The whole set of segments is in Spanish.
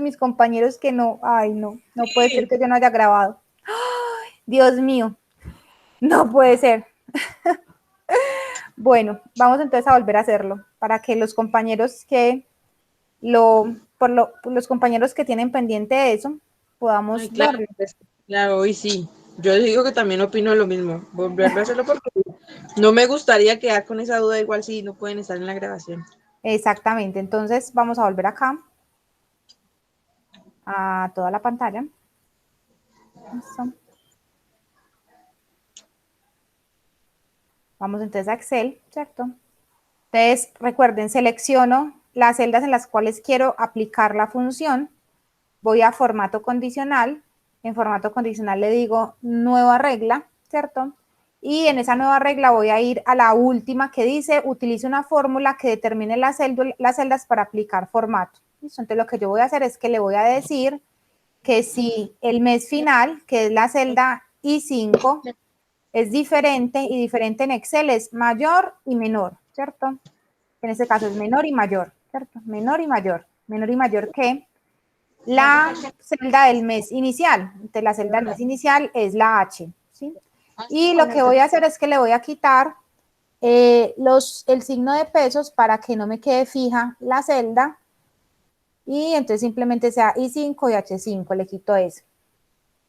mis compañeros que no, ay, no puede ser que yo no haya grabado. ¡Ay, Dios mío! No puede ser. Bueno, vamos entonces a volver a hacerlo para que los compañeros que los compañeros que tienen pendiente eso Ay, podamos claro, verlo. pues, claro, hoy sí. Yo digo que también opino lo mismo, volverlo a hacerlo porque no me gustaría quedar con esa duda igual si no pueden estar en la grabación. Exactamente, entonces vamos a volver acá a toda la pantalla. Listo. Vamos entonces a Excel, ¿cierto? Entonces, recuerden, selecciono las celdas en las cuales quiero aplicar la función, voy a formato condicional, en formato condicional le digo nueva regla, ¿cierto? Y en esa nueva regla voy a ir a la última que dice, utilice una fórmula que determine las celdas para aplicar formato. ¿Listo? Entonces, lo que yo voy a hacer es que le voy a decir que si el mes final, que es la celda I5, es diferente y diferente en Excel es mayor y menor, ¿cierto? En este caso es menor y mayor, ¿cierto? Menor y mayor que la celda del mes inicial. Entonces la celda del mes inicial es la H, ¿sí? Y lo que voy a hacer es que le voy a quitar el signo de pesos para que no me quede fija la celda y entonces simplemente sea I5 y H5, le quito eso.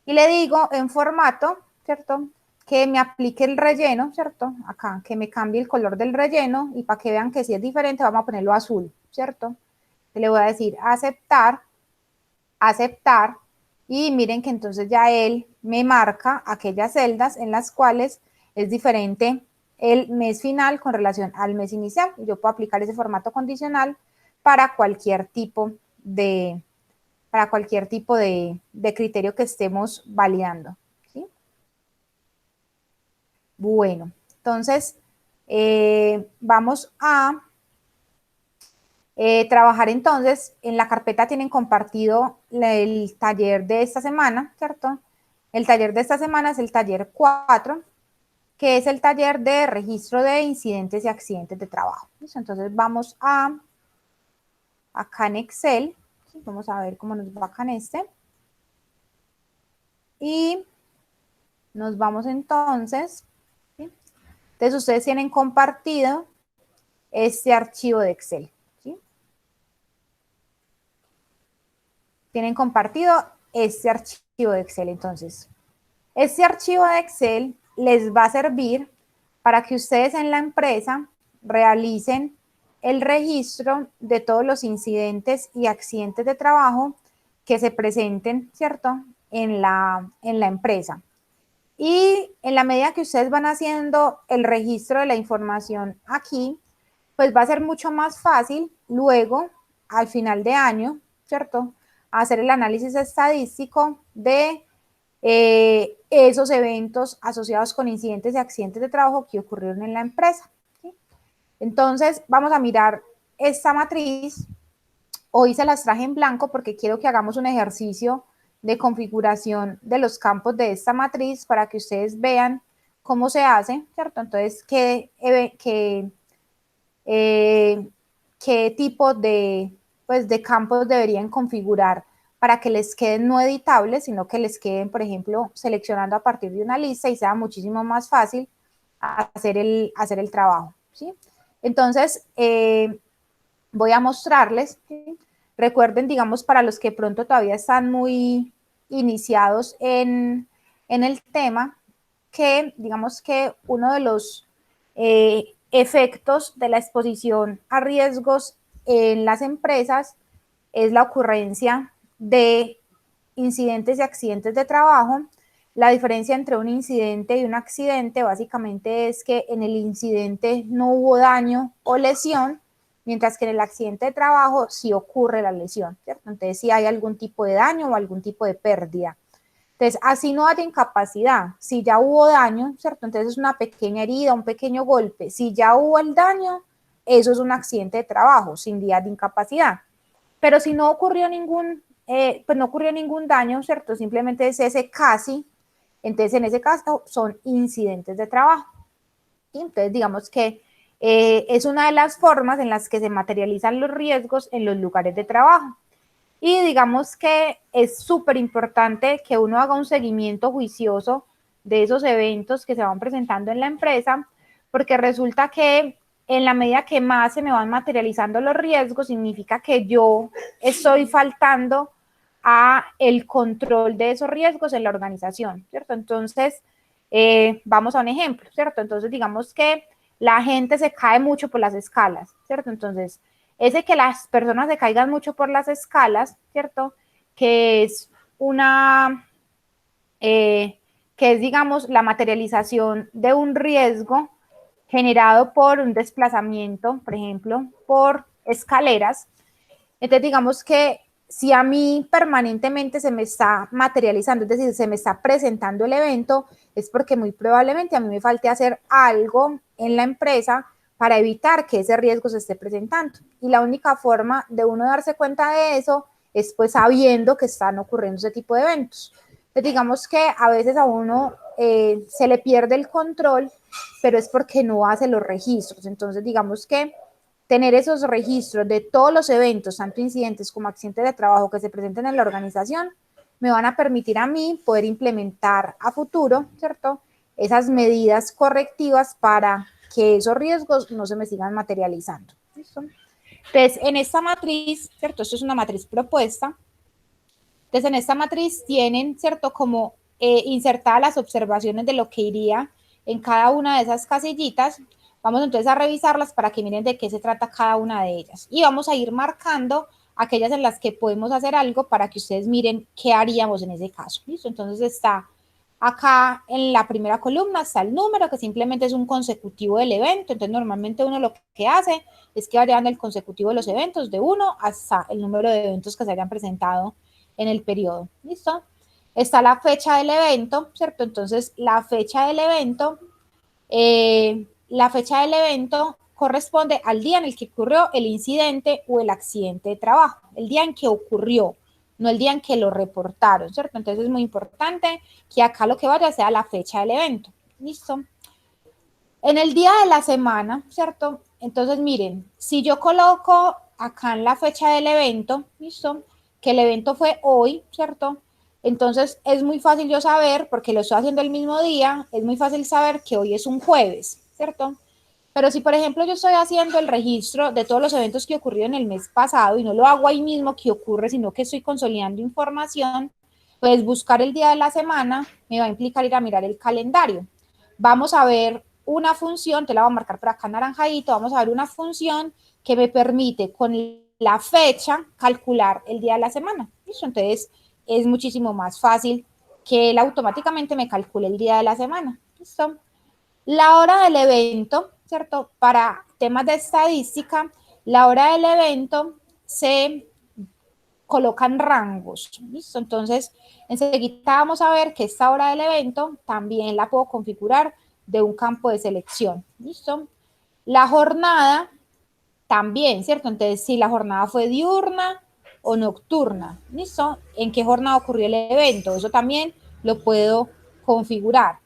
Y le digo en formato, ¿cierto? Que me aplique el relleno, ¿cierto? Acá, que me cambie el color del relleno y para que vean que si es diferente vamos a ponerlo azul, ¿cierto? Le voy a decir aceptar, aceptar y miren que entonces ya él me marca aquellas celdas en las cuales es diferente el mes final con relación al mes inicial. Yo puedo aplicar ese formato condicional para cualquier tipo de, de criterio que estemos validando. ¿Sí? Bueno, entonces vamos a trabajar entonces. En la carpeta tienen compartido el taller de esta semana, ¿cierto? El taller de esta semana es el taller 4, que es el taller de registro de incidentes y accidentes de trabajo. ¿Listo? Entonces vamos a acá en Excel, ¿sí? Vamos a ver cómo nos va acá en este. Y nos vamos entonces, ¿sí? Entonces ustedes tienen compartido este archivo de Excel, ¿sí? Tienen compartido este archivo de Excel. Entonces, este archivo de Excel les va a servir para que ustedes en la empresa realicen el registro de todos los incidentes y accidentes de trabajo que se presenten, ¿cierto? En la empresa. Y en la medida que ustedes van haciendo el registro de la información aquí, pues va a ser mucho más fácil luego, al final de año, ¿cierto? Hacer el análisis estadístico de esos eventos asociados con incidentes y accidentes de trabajo que ocurrieron en la empresa. ¿Sí? Entonces, vamos a mirar esta matriz. Hoy se las traje en blanco porque quiero que hagamos un ejercicio de configuración de los campos de esta matriz para que ustedes vean cómo se hace, ¿cierto? Entonces, qué tipo pues, de campos deberían configurar para que les queden no editables, sino que les queden, por ejemplo, seleccionando a partir de una lista y sea muchísimo más fácil hacer el trabajo. ¿Sí? Entonces, voy a mostrarles. ¿Sí? Recuerden, digamos, para los que pronto todavía están muy iniciados en el tema, que digamos que uno de los efectos de la exposición a riesgos en las empresas es la ocurrencia de incidentes y accidentes de trabajo. La diferencia entre un incidente y un accidente básicamente es que en el incidente no hubo daño o lesión, mientras que en el accidente de trabajo sí ocurre la lesión, ¿cierto? Entonces sí hay algún tipo de daño o algún tipo de pérdida. Entonces, así no haya incapacidad, si ya hubo daño, ¿cierto? Entonces es una pequeña herida, un pequeño golpe. Si ya hubo el daño, eso es un accidente de trabajo, sin días de incapacidad. Pero si no ocurrió pues no ocurrió ningún daño, ¿cierto? Simplemente es ese casi, entonces en ese caso son incidentes de trabajo. ¿Sí? Entonces digamos que es una de las formas en las que se materializan los riesgos en los lugares de trabajo. Y digamos que es súper importante que uno haga un seguimiento juicioso de esos eventos que se van presentando en la empresa, porque resulta que en la medida que más se me van materializando los riesgos, significa que yo estoy faltando a el control de esos riesgos en la organización, ¿cierto? Entonces, vamos a un ejemplo, ¿cierto? Entonces, digamos que la gente se cae mucho por las escalas, ¿cierto? Entonces, ese que las personas se caigan mucho por las escalas, ¿cierto? Que es una, que es, digamos, la materialización de un riesgo generado por un desplazamiento, por ejemplo, por escaleras. Entonces, digamos que si a mí permanentemente se me está materializando, es decir, se me está presentando el evento, es porque muy probablemente a mí me falte hacer algo en la empresa para evitar que ese riesgo se esté presentando. Y la única forma de uno darse cuenta de eso es pues sabiendo que están ocurriendo ese tipo de eventos. Entonces, digamos que a veces a uno se le pierde el control, pero es porque no hace los registros. Entonces, digamos que tener esos registros de todos los eventos, tanto incidentes como accidentes de trabajo que se presenten en la organización, me van a permitir a mí poder implementar a futuro, ¿cierto? Esas medidas correctivas para que esos riesgos no se me sigan materializando. ¿Listo? Entonces, en esta matriz, ¿cierto? Esto es una matriz propuesta. Entonces, en esta matriz tienen, ¿cierto? Como insertadas las observaciones de lo que iría en cada una de esas casillitas. Vamos entonces a revisarlas para que miren de qué se trata cada una de ellas. Y vamos a ir marcando aquellas en las que podemos hacer algo para que ustedes miren qué haríamos en ese caso. ¿Listo? Entonces está acá en la primera columna, está el número, que simplemente es un consecutivo del evento. Entonces normalmente uno lo que hace es que va llevando el consecutivo de los eventos de 1 hasta el número de eventos que se hayan presentado en el periodo. ¿Listo? Está la fecha del evento, ¿cierto? Entonces la fecha del evento corresponde al día en el que ocurrió el incidente o el accidente de trabajo, el día en que ocurrió, no el día en que lo reportaron, ¿cierto? Entonces es muy importante que acá lo que vaya sea la fecha del evento. ¿Listo? En el día de la semana, ¿cierto? Entonces miren, si yo coloco acá en la fecha del evento, ¿listo? Que el evento fue hoy, ¿cierto? Entonces es muy fácil yo saber, porque lo estoy haciendo el mismo día, es muy fácil saber que hoy es un jueves, ¿cierto? Pero si, por ejemplo, yo estoy haciendo el registro de todos los eventos que ocurrieron el mes pasado y no lo hago ahí mismo que ocurre, sino que estoy consolidando información, pues buscar el día de la semana me va a implicar ir a mirar el calendario. Vamos a ver una función, te la voy a marcar por acá naranjadito, vamos a ver una función que me permite con la fecha calcular el día de la semana. ¿Listo? Entonces es muchísimo más fácil que él automáticamente me calcule el día de la semana. ¿Listo? La hora del evento, ¿cierto? Para temas de estadística, la hora del evento se colocan rangos, ¿listo? Entonces, enseguida vamos a ver que esta hora del evento también la puedo configurar de un campo de selección, ¿listo? La jornada también, ¿cierto? Entonces, si la jornada fue diurna o nocturna, ¿listo? ¿En qué jornada ocurrió el evento? Eso también lo puedo configurar.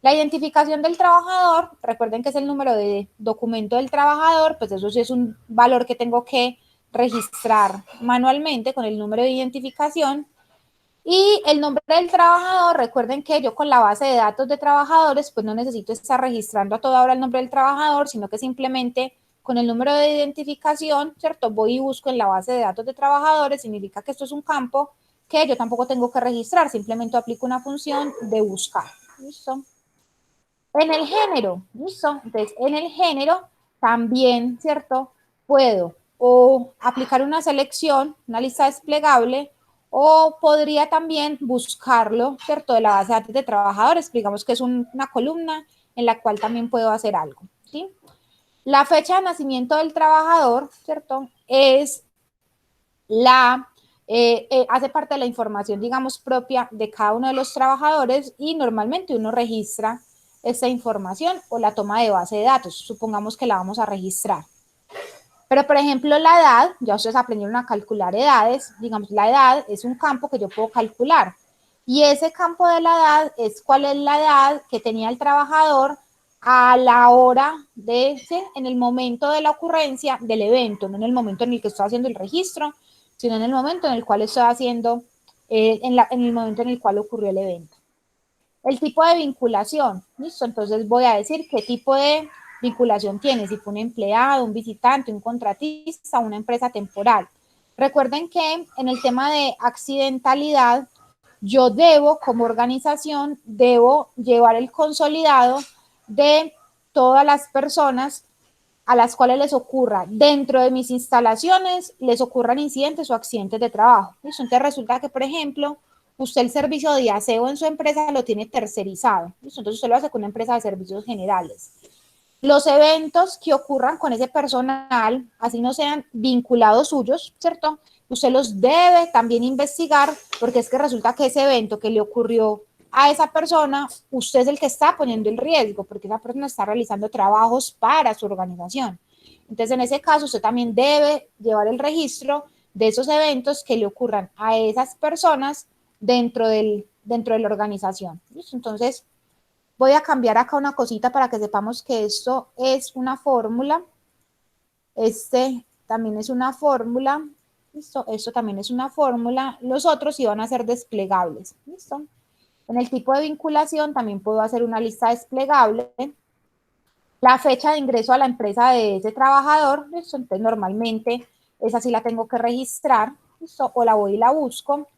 La identificación del trabajador, recuerden que es el número de documento del trabajador, pues eso sí es un valor que tengo que registrar manualmente con el número de identificación. Y el nombre del trabajador, recuerden que yo con la base de datos de trabajadores, pues no necesito estar registrando a toda hora el nombre del trabajador, sino que simplemente con el número de identificación, ¿cierto? Voy y busco en la base de datos de trabajadores, significa que esto es un campo que yo tampoco tengo que registrar, simplemente aplico una función de buscar. ¿Listo? En el género, ¿listo? Entonces, en el género también, ¿cierto? Puedo o aplicar una selección, una lista desplegable, o podría también buscarlo, ¿cierto? De la base de datos de trabajadores, digamos que es una columna en la cual también puedo hacer algo, ¿sí? La fecha de nacimiento del trabajador, ¿cierto? Es hace parte de la información, digamos, propia de cada uno de los trabajadores y normalmente uno registra esta información o la toma de base de datos. Supongamos que la vamos a registrar. Pero, por ejemplo, la edad, ya ustedes aprendieron a calcular edades, digamos, la edad es un campo que yo puedo calcular. Y ese campo de la edad es cuál es la edad que tenía el trabajador a la hora de, ¿sí? En el momento de la ocurrencia del evento, no en el momento en el que estoy haciendo el registro, sino en el momento en el cual estoy haciendo, en el momento en el cual ocurrió el evento. El tipo de vinculación, ¿listo? Entonces voy a decir qué tipo de vinculación tiene, si fue un empleado, un visitante, un contratista, una empresa temporal. Recuerden que en el tema de accidentalidad, yo debo, como organización, debo llevar el consolidado de todas las personas a las cuales les ocurra dentro de mis instalaciones, les ocurran incidentes o accidentes de trabajo. ¿Listo? Entonces resulta que, por ejemplo, usted el servicio de aseo en su empresa lo tiene tercerizado. ¿Listo? Entonces usted lo hace con una empresa de servicios generales. Los eventos que ocurran con ese personal, así no sean vinculados suyos, ¿cierto? Usted los debe también investigar, porque es que resulta que ese evento que le ocurrió a esa persona, usted es el que está poniendo el riesgo, porque esa persona está realizando trabajos para su organización. Entonces, en ese caso, usted también debe llevar el registro de esos eventos que le ocurran a esas personas dentro de la organización. ¿Listo? Entonces, voy a cambiar acá una cosita para que sepamos que esto es una fórmula. Este también es una fórmula. ¿Listo? Esto también es una fórmula. Los otros sí van a ser desplegables. ¿Listo? En el tipo de vinculación también puedo hacer una lista desplegable. La fecha de ingreso a la empresa de ese trabajador. ¿Listo? Entonces, normalmente esa sí la tengo que registrar. ¿Listo? O la voy y la busco.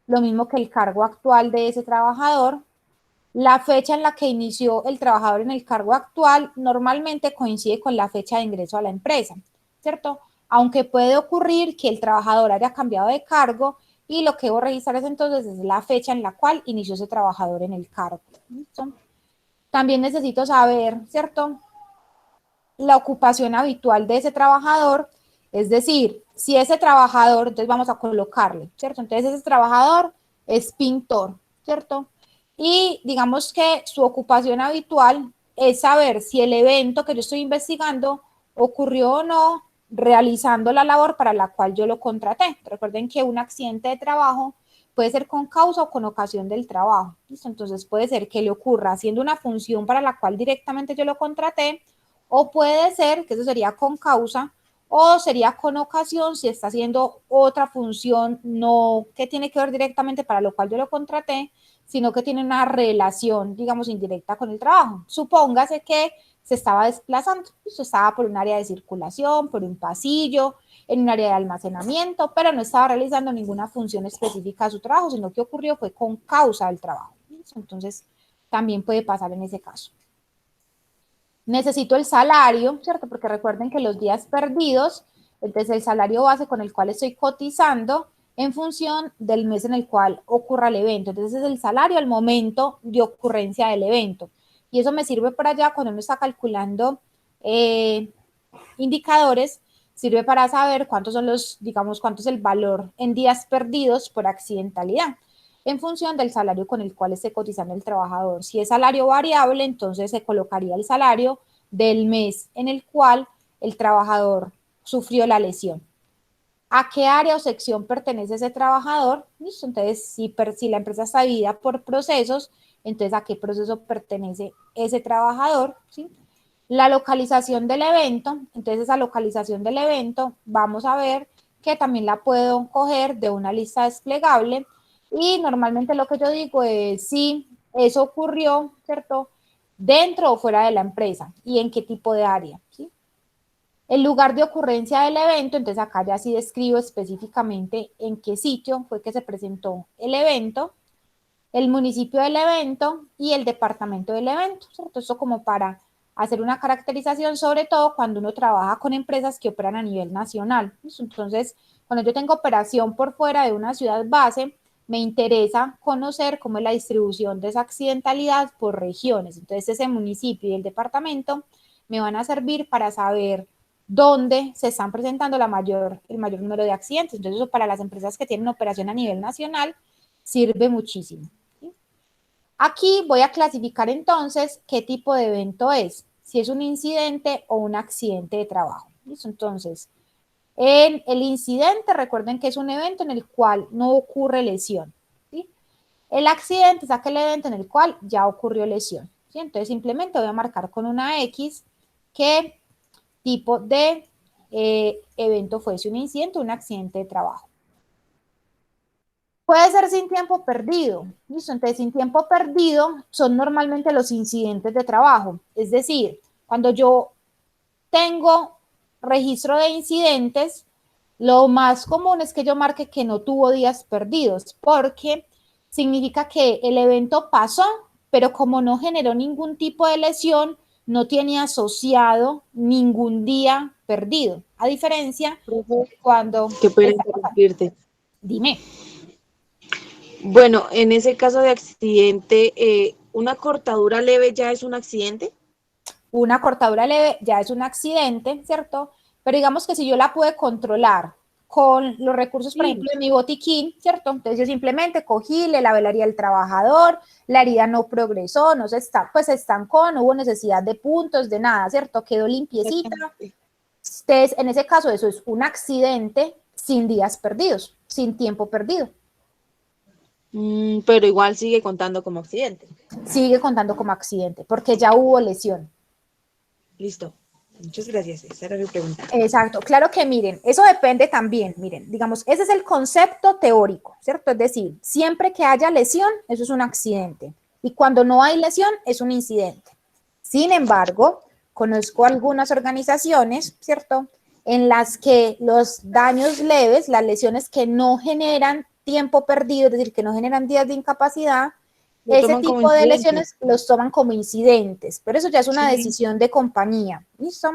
Lo mismo que el cargo actual de ese trabajador. La fecha en la que inició el trabajador en el cargo actual normalmente coincide con la fecha de ingreso a la empresa, ¿cierto? Aunque puede ocurrir que el trabajador haya cambiado de cargo y lo que debo registrar es entonces es la fecha en la cual inició ese trabajador en el cargo. ¿Listo? También necesito saber, ¿cierto? La ocupación habitual de ese trabajador, es decir, si ese trabajador, entonces vamos a colocarle, ¿cierto? Entonces ese trabajador es pintor, ¿cierto? Y digamos que su ocupación habitual es saber si el evento que yo estoy investigando ocurrió o no realizando la labor para la cual yo lo contraté. Recuerden que un accidente de trabajo puede ser con causa o con ocasión del trabajo. ¿Listo? Entonces puede ser que le ocurra haciendo una función para la cual directamente yo lo contraté, o puede ser que eso sería con causa o sería con ocasión si está haciendo otra función no que tiene que ver directamente para lo cual yo lo contraté, sino que tiene una relación, digamos, indirecta con el trabajo. Supóngase que se estaba desplazando, se estaba por un área de circulación, por un pasillo, en un área de almacenamiento, pero no estaba realizando ninguna función específica de su trabajo, sino que ocurrió fue con causa del trabajo. Entonces, también puede pasar en ese caso. Necesito el salario, ¿cierto? Porque recuerden que los días perdidos, entonces el salario base con el cual estoy cotizando en función del mes en el cual ocurra el evento. Entonces es el salario al momento de ocurrencia del evento. Y eso me sirve para allá cuando uno está calculando indicadores, sirve para saber cuántos son los, digamos, cuánto es el valor en días perdidos por accidentalidad en función del salario con el cual esté cotizando el trabajador. Si es salario variable, entonces se colocaría el salario del mes en el cual el trabajador sufrió la lesión. ¿A qué área o sección pertenece ese trabajador? ¿Listo? Entonces, si la empresa está dividida por procesos, entonces ¿a qué proceso pertenece ese trabajador? ¿Sí? La localización del evento, entonces esa localización del evento, vamos a ver que también la puedo coger de una lista desplegable. Y normalmente lo que yo digo es si eso ocurrió, ¿cierto? Dentro o fuera de la empresa y en qué tipo de área, ¿sí? El lugar de ocurrencia del evento, entonces acá ya sí describo específicamente en qué sitio fue que se presentó el evento, el municipio del evento y el departamento del evento, ¿cierto? Esto como para hacer una caracterización, sobre todo cuando uno trabaja con empresas que operan a nivel nacional. Entonces, cuando yo tengo operación por fuera de una ciudad base, me interesa conocer cómo es la distribución de esa accidentalidad por regiones. Entonces, ese municipio y el departamento me van a servir para saber dónde se están presentando el mayor número de accidentes. Entonces, eso para las empresas que tienen operación a nivel nacional sirve muchísimo. Aquí voy a clasificar entonces qué tipo de evento es, si es un incidente o un accidente de trabajo. ¿Listo? Entonces, en el incidente, recuerden que es un evento en el cual no ocurre lesión. ¿Sí? El accidente es aquel evento en el cual ya ocurrió lesión. ¿Sí? Entonces, simplemente voy a marcar con una X qué tipo de evento fue, si un incidente o un accidente de trabajo. Puede ser sin tiempo perdido, ¿listo? Entonces, sin tiempo perdido son normalmente los incidentes de trabajo. Es decir, cuando yo tengo registro de incidentes, lo más común es que yo marque que no tuvo días perdidos, porque significa que el evento pasó, pero como no generó ningún tipo de lesión, no tiene asociado ningún día perdido. A diferencia Profe, de cuando que pueda está pasando. interrumpirte. Dime. Bueno, en ese caso de accidente, ¿una cortadura leve ya es un accidente? Una cortadura leve ya es un accidente, ¿cierto? Pero digamos que si yo la pude controlar con los recursos, por Sí. ejemplo, de mi botiquín, ¿cierto? Entonces yo simplemente cogí, le lavé la herida al trabajador, la herida no progresó, no se está, pues se estancó, no hubo necesidad de puntos, de nada, ¿cierto? Quedó limpiecita. Entonces, en ese caso, eso es un accidente sin días perdidos, sin tiempo perdido. Pero igual sigue contando como accidente. Sigue contando como accidente, porque ya hubo lesión. Listo. Muchas gracias. Esa era mi pregunta. Exacto, claro que miren, eso depende también, miren, digamos, ese es el concepto teórico, ¿cierto? Es decir, siempre que haya lesión, eso es un accidente, y cuando no hay lesión, es un incidente. Sin embargo, conozco algunas organizaciones, ¿cierto? En las que los daños leves, las lesiones que no generan tiempo perdido, es decir, que no generan días de incapacidad, Lo ese toman como tipo de incidente. lesiones los toman como incidentes, pero eso ya es una Sí. decisión de compañía, ¿listo?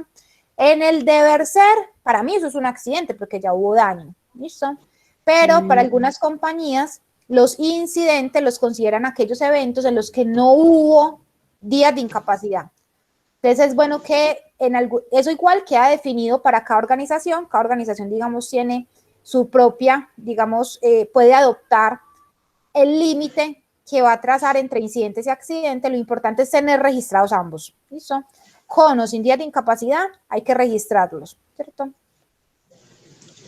En el deber ser, para mí eso es un accidente porque ya hubo daño, ¿listo? Pero para algunas compañías, los incidentes los consideran aquellos eventos en los que no hubo días de incapacidad. Entonces es bueno que eso igual queda definido para cada organización, digamos, tiene su propia, digamos, puede adoptar el límite que va a trazar entre incidentes y accidentes. Lo importante es tener registrados ambos, ¿listo? Con o sin días de incapacidad hay que registrarlos, ¿cierto?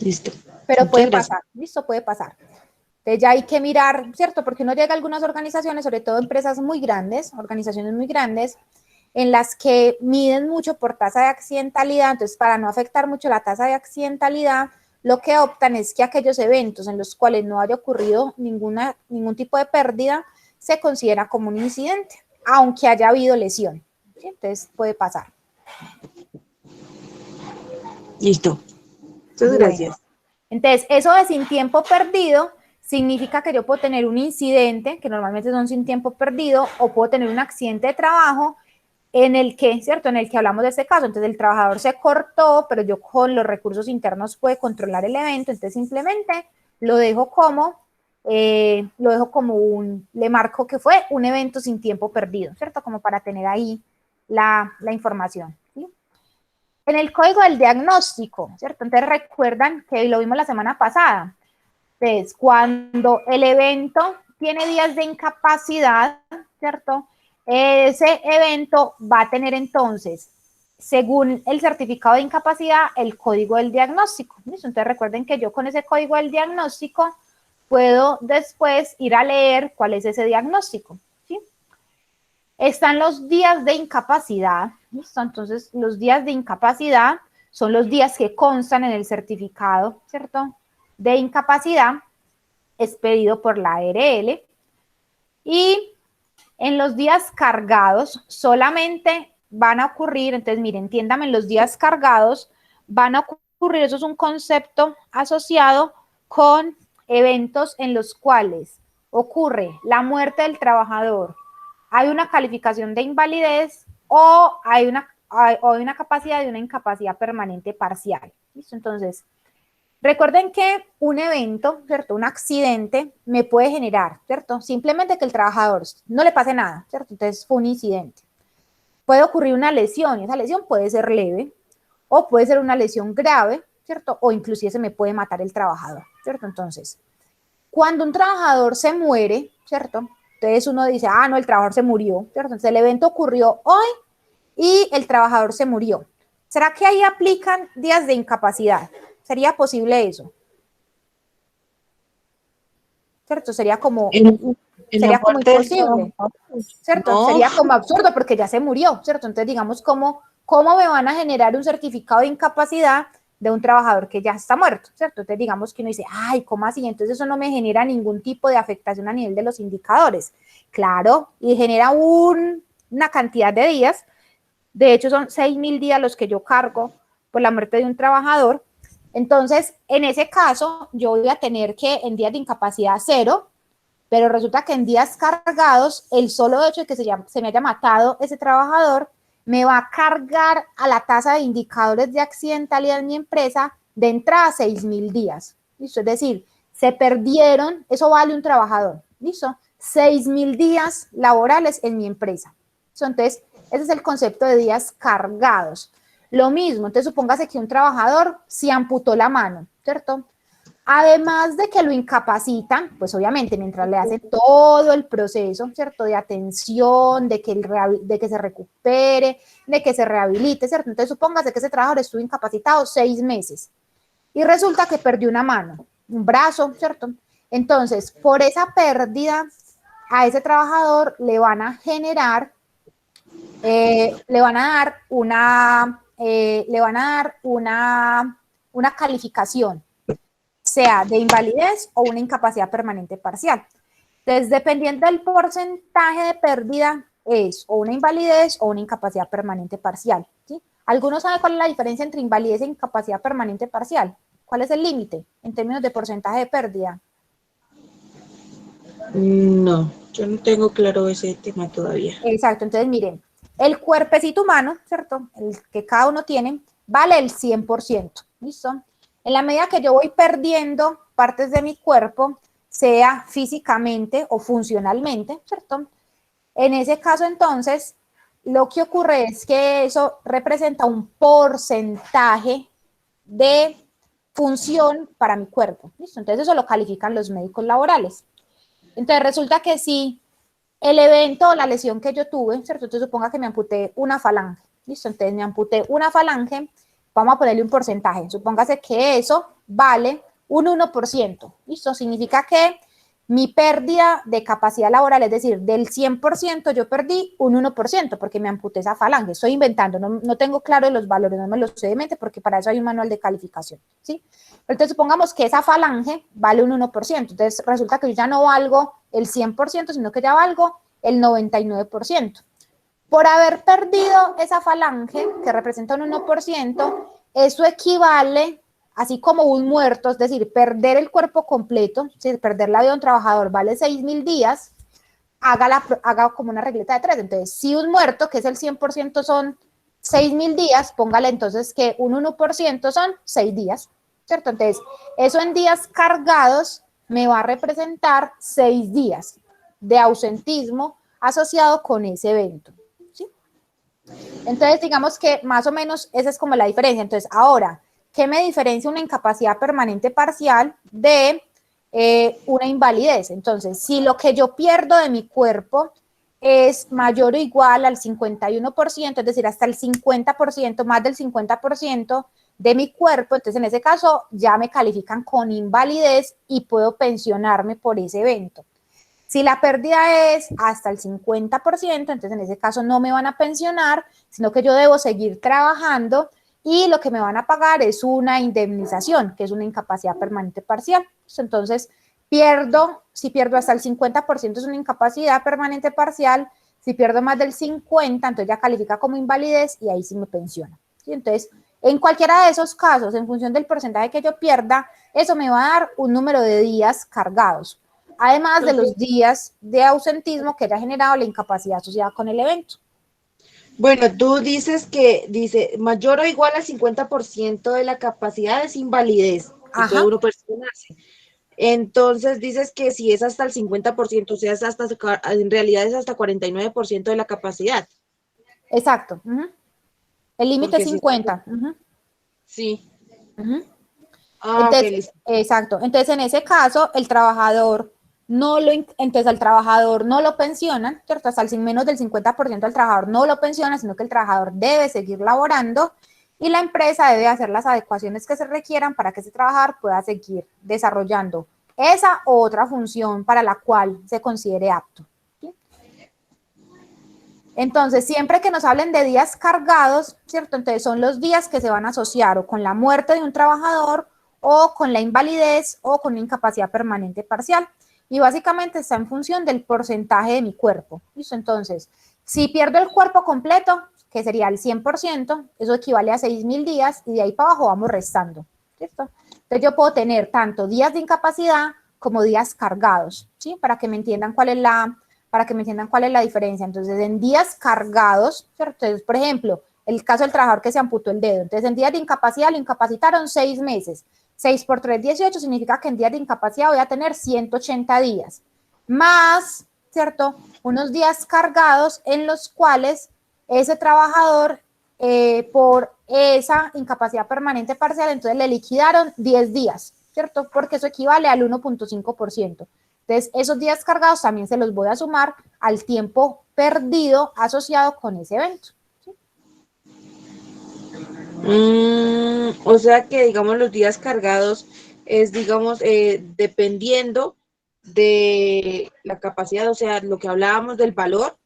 Listo. Pero Muchas puede gracias. pasar, ¿listo? Puede pasar. Entonces ya hay que mirar, ¿cierto? Porque uno llega a algunas organizaciones, sobre todo empresas muy grandes, organizaciones muy grandes, en las que miden mucho por tasa de accidentalidad. Entonces, para no afectar mucho la tasa de accidentalidad, lo que optan es que aquellos eventos en los cuales no haya ocurrido ningún tipo de pérdida se considera como un incidente, aunque haya habido lesión. ¿Sí? Entonces, puede pasar. Listo. Muchas Bueno, gracias. entonces eso de sin tiempo perdido significa que yo puedo tener un incidente, que normalmente son sin tiempo perdido, o puedo tener un accidente de trabajo en el que, ¿cierto? En el que hablamos de ese caso. Entonces el trabajador se cortó, pero yo con los recursos internos puedo controlar el evento, entonces simplemente lo dejo le marco que fue un evento sin tiempo perdido, ¿cierto? Como para tener ahí la información, ¿sí? En el código del diagnóstico, ¿cierto? Entonces recuerdan que lo vimos la semana pasada. Entonces, cuando el evento tiene días de incapacidad, ¿cierto? Ese evento va a tener entonces, según el certificado de incapacidad, el código del diagnóstico. ¿Listo? Entonces recuerden que yo con ese código del diagnóstico puedo después ir a leer cuál es ese diagnóstico. ¿Sí? Están los días de incapacidad, ¿listo? Entonces, los días de incapacidad son los días que constan en el certificado, ¿cierto? De incapacidad expedido por la ARL. Y en los días cargados solamente van a ocurrir, entonces miren, entiéndame, en los días cargados van a ocurrir, eso es un concepto asociado con eventos en los cuales ocurre la muerte del trabajador, hay una calificación de invalidez o hay una capacidad de una incapacidad permanente parcial. ¿Listo? Entonces, recuerden que un evento, ¿cierto? Un accidente me puede generar, ¿cierto? Simplemente que el trabajador no le pase nada, ¿cierto? Entonces fue un incidente. Puede ocurrir una lesión y esa lesión puede ser leve o puede ser una lesión grave, ¿cierto? O inclusive se me puede matar el trabajador, ¿cierto? Entonces, cuando un trabajador se muere, ¿cierto? Entonces uno dice, ah, no, el trabajador se murió, ¿cierto? Entonces el evento ocurrió hoy y el trabajador se murió. ¿Será que ahí aplican días de incapacidad? ¿Sería posible eso? ¿Cierto? En, en la Sería como muerte del imposible, trabajador, ¿cierto? no, Sería como absurdo porque ya se murió, ¿cierto? Entonces, digamos, ¿cómo me van a generar un certificado de incapacidad de un trabajador que ya está muerto, ¿cierto? Entonces digamos que uno dice, ay, ¿cómo así? Entonces eso no me genera ningún tipo de afectación a nivel de los indicadores. Claro, y genera una cantidad de días, de hecho son 6.000 días los que yo cargo por la muerte de un trabajador. Entonces, en ese caso, yo voy a tener que en días de incapacidad cero, pero resulta que en días cargados, el solo hecho de que se me haya matado ese trabajador me va a cargar a la tasa de indicadores de accidentalidad en mi empresa de entrada a 6.000 días. ¿Listo? Es decir, se perdieron, eso vale un trabajador. ¿Listo? 6.000 días laborales en mi empresa. ¿Listo? Entonces, ese es el concepto de días cargados. Lo mismo, entonces supóngase que un trabajador se amputó la mano, ¿cierto? Además de que lo incapacitan, pues obviamente mientras le hacen todo el proceso, ¿cierto? De atención, de que se recupere, de que se rehabilite, ¿cierto? Entonces supóngase que ese trabajador estuvo incapacitado 6 meses y resulta que perdió una mano, un brazo, ¿cierto? Entonces, por esa pérdida, a ese trabajador le van a generar, le van a dar una calificación, sea de invalidez o una incapacidad permanente parcial. Entonces, dependiendo del porcentaje de pérdida, es o una invalidez o una incapacidad permanente parcial. ¿Sí? ¿Alguno sabe cuál es la diferencia entre invalidez e incapacidad permanente parcial? ¿Cuál es el límite en términos de porcentaje de pérdida? No, yo no tengo claro ese tema todavía. Exacto, entonces miren, el cuerpecito humano, ¿cierto? El que cada uno tiene, vale el 100%, ¿listo? En la medida que yo voy perdiendo partes de mi cuerpo, sea físicamente o funcionalmente, ¿cierto? En ese caso, entonces, lo que ocurre es que eso representa un porcentaje de función para mi cuerpo, ¿listo? Entonces eso lo califican los médicos laborales. Entonces resulta que si el evento o la lesión que yo tuve, ¿cierto? Entonces suponga que me amputé una falange, ¿listo? Entonces me amputé una falange, vamos a ponerle un porcentaje, supóngase que eso vale un 1%, ¿listo? Significa que mi pérdida de capacidad laboral, es decir, del 100% yo perdí un 1% porque me amputé esa falange. Estoy inventando, no tengo claro los valores, no me los sé de mente porque para eso hay un manual de calificación, ¿sí? Entonces supongamos que esa falange vale un 1%, entonces resulta que yo ya no valgo el 100%, sino que ya valgo el 99%. Por haber perdido esa falange, que representa un 1%, eso equivale, así como un muerto, es decir, perder el cuerpo completo, es decir, perder la vida de un trabajador vale 6.000 días, haga como una regleta de 3. Entonces, si un muerto, que es el 100%, son 6.000 días, póngale entonces que un 1% son 6 días, ¿cierto? Entonces, eso en días cargados me va a representar 6 días de ausentismo asociado con ese evento. ¿Sí? Entonces, digamos que más o menos esa es como la diferencia. Entonces, ahora, ¿qué me diferencia una incapacidad permanente parcial de una invalidez? Entonces, si lo que yo pierdo de mi cuerpo es mayor o igual al 51%, es decir, hasta el 50%, más del 50% de mi cuerpo, entonces en ese caso ya me califican con invalidez y puedo pensionarme por ese evento. Si la pérdida es hasta el 50%, entonces en ese caso no me van a pensionar, sino que yo debo seguir trabajando y lo que me van a pagar es una indemnización, que es una incapacidad permanente parcial. Entonces, si pierdo hasta el 50% es una incapacidad permanente parcial, si pierdo más del 50%, entonces ya califica como invalidez y ahí sí me pensiona. ¿Sí? Entonces, en cualquiera de esos casos, en función del porcentaje que yo pierda, eso me va a dar un número de días cargados, además de los días de ausentismo que haya generado la incapacidad asociada con el evento. Bueno, tú dices que dice mayor o igual al 50% de la capacidad es invalidez y puede Ajá. uno pensionarse. Entonces dices que si es hasta el 50%, o sea, en realidad es hasta 49% de la capacidad. Exacto. El límite es Porque si 50. sí. Ok, Entonces, listo. exacto. Entonces, en ese caso, el trabajador entonces al trabajador no lo pensionan, ¿cierto? Hasta el menos del 50% del trabajador no lo pensiona, sino que el trabajador debe seguir laborando y la empresa debe hacer las adecuaciones que se requieran para que ese trabajador pueda seguir desarrollando esa u otra función para la cual se considere apto. ¿Sí? Entonces, siempre que nos hablen de días cargados, ¿cierto? Entonces son los días que se van a asociar o con la muerte de un trabajador o con la invalidez o con una incapacidad permanente parcial. Y básicamente está en función del porcentaje de mi cuerpo. ¿Listo? Entonces, si pierdo el cuerpo completo, que sería el 100%, eso equivale a 6.000 días y de ahí para abajo vamos restando. ¿Cierto? Entonces yo puedo tener tanto días de incapacidad como días cargados, ¿sí? Para que me entiendan cuál es la diferencia. Entonces, en días cargados, ¿cierto? Entonces, por ejemplo, el caso del trabajador que se amputó el dedo. Entonces, en días de incapacidad lo incapacitaron 6 meses. 6 por 3, 18, significa que en días de incapacidad voy a tener 180 días. Más, ¿cierto? Unos días cargados en los cuales ese trabajador, por esa incapacidad permanente parcial, entonces le liquidaron 10 días, ¿cierto? Porque eso equivale al 1.5%. Entonces, esos días cargados también se los voy a sumar al tiempo perdido asociado con ese evento. ¿Sí? O sea que, digamos, los días cargados es, digamos, dependiendo de la capacidad, o sea, lo que hablábamos del valor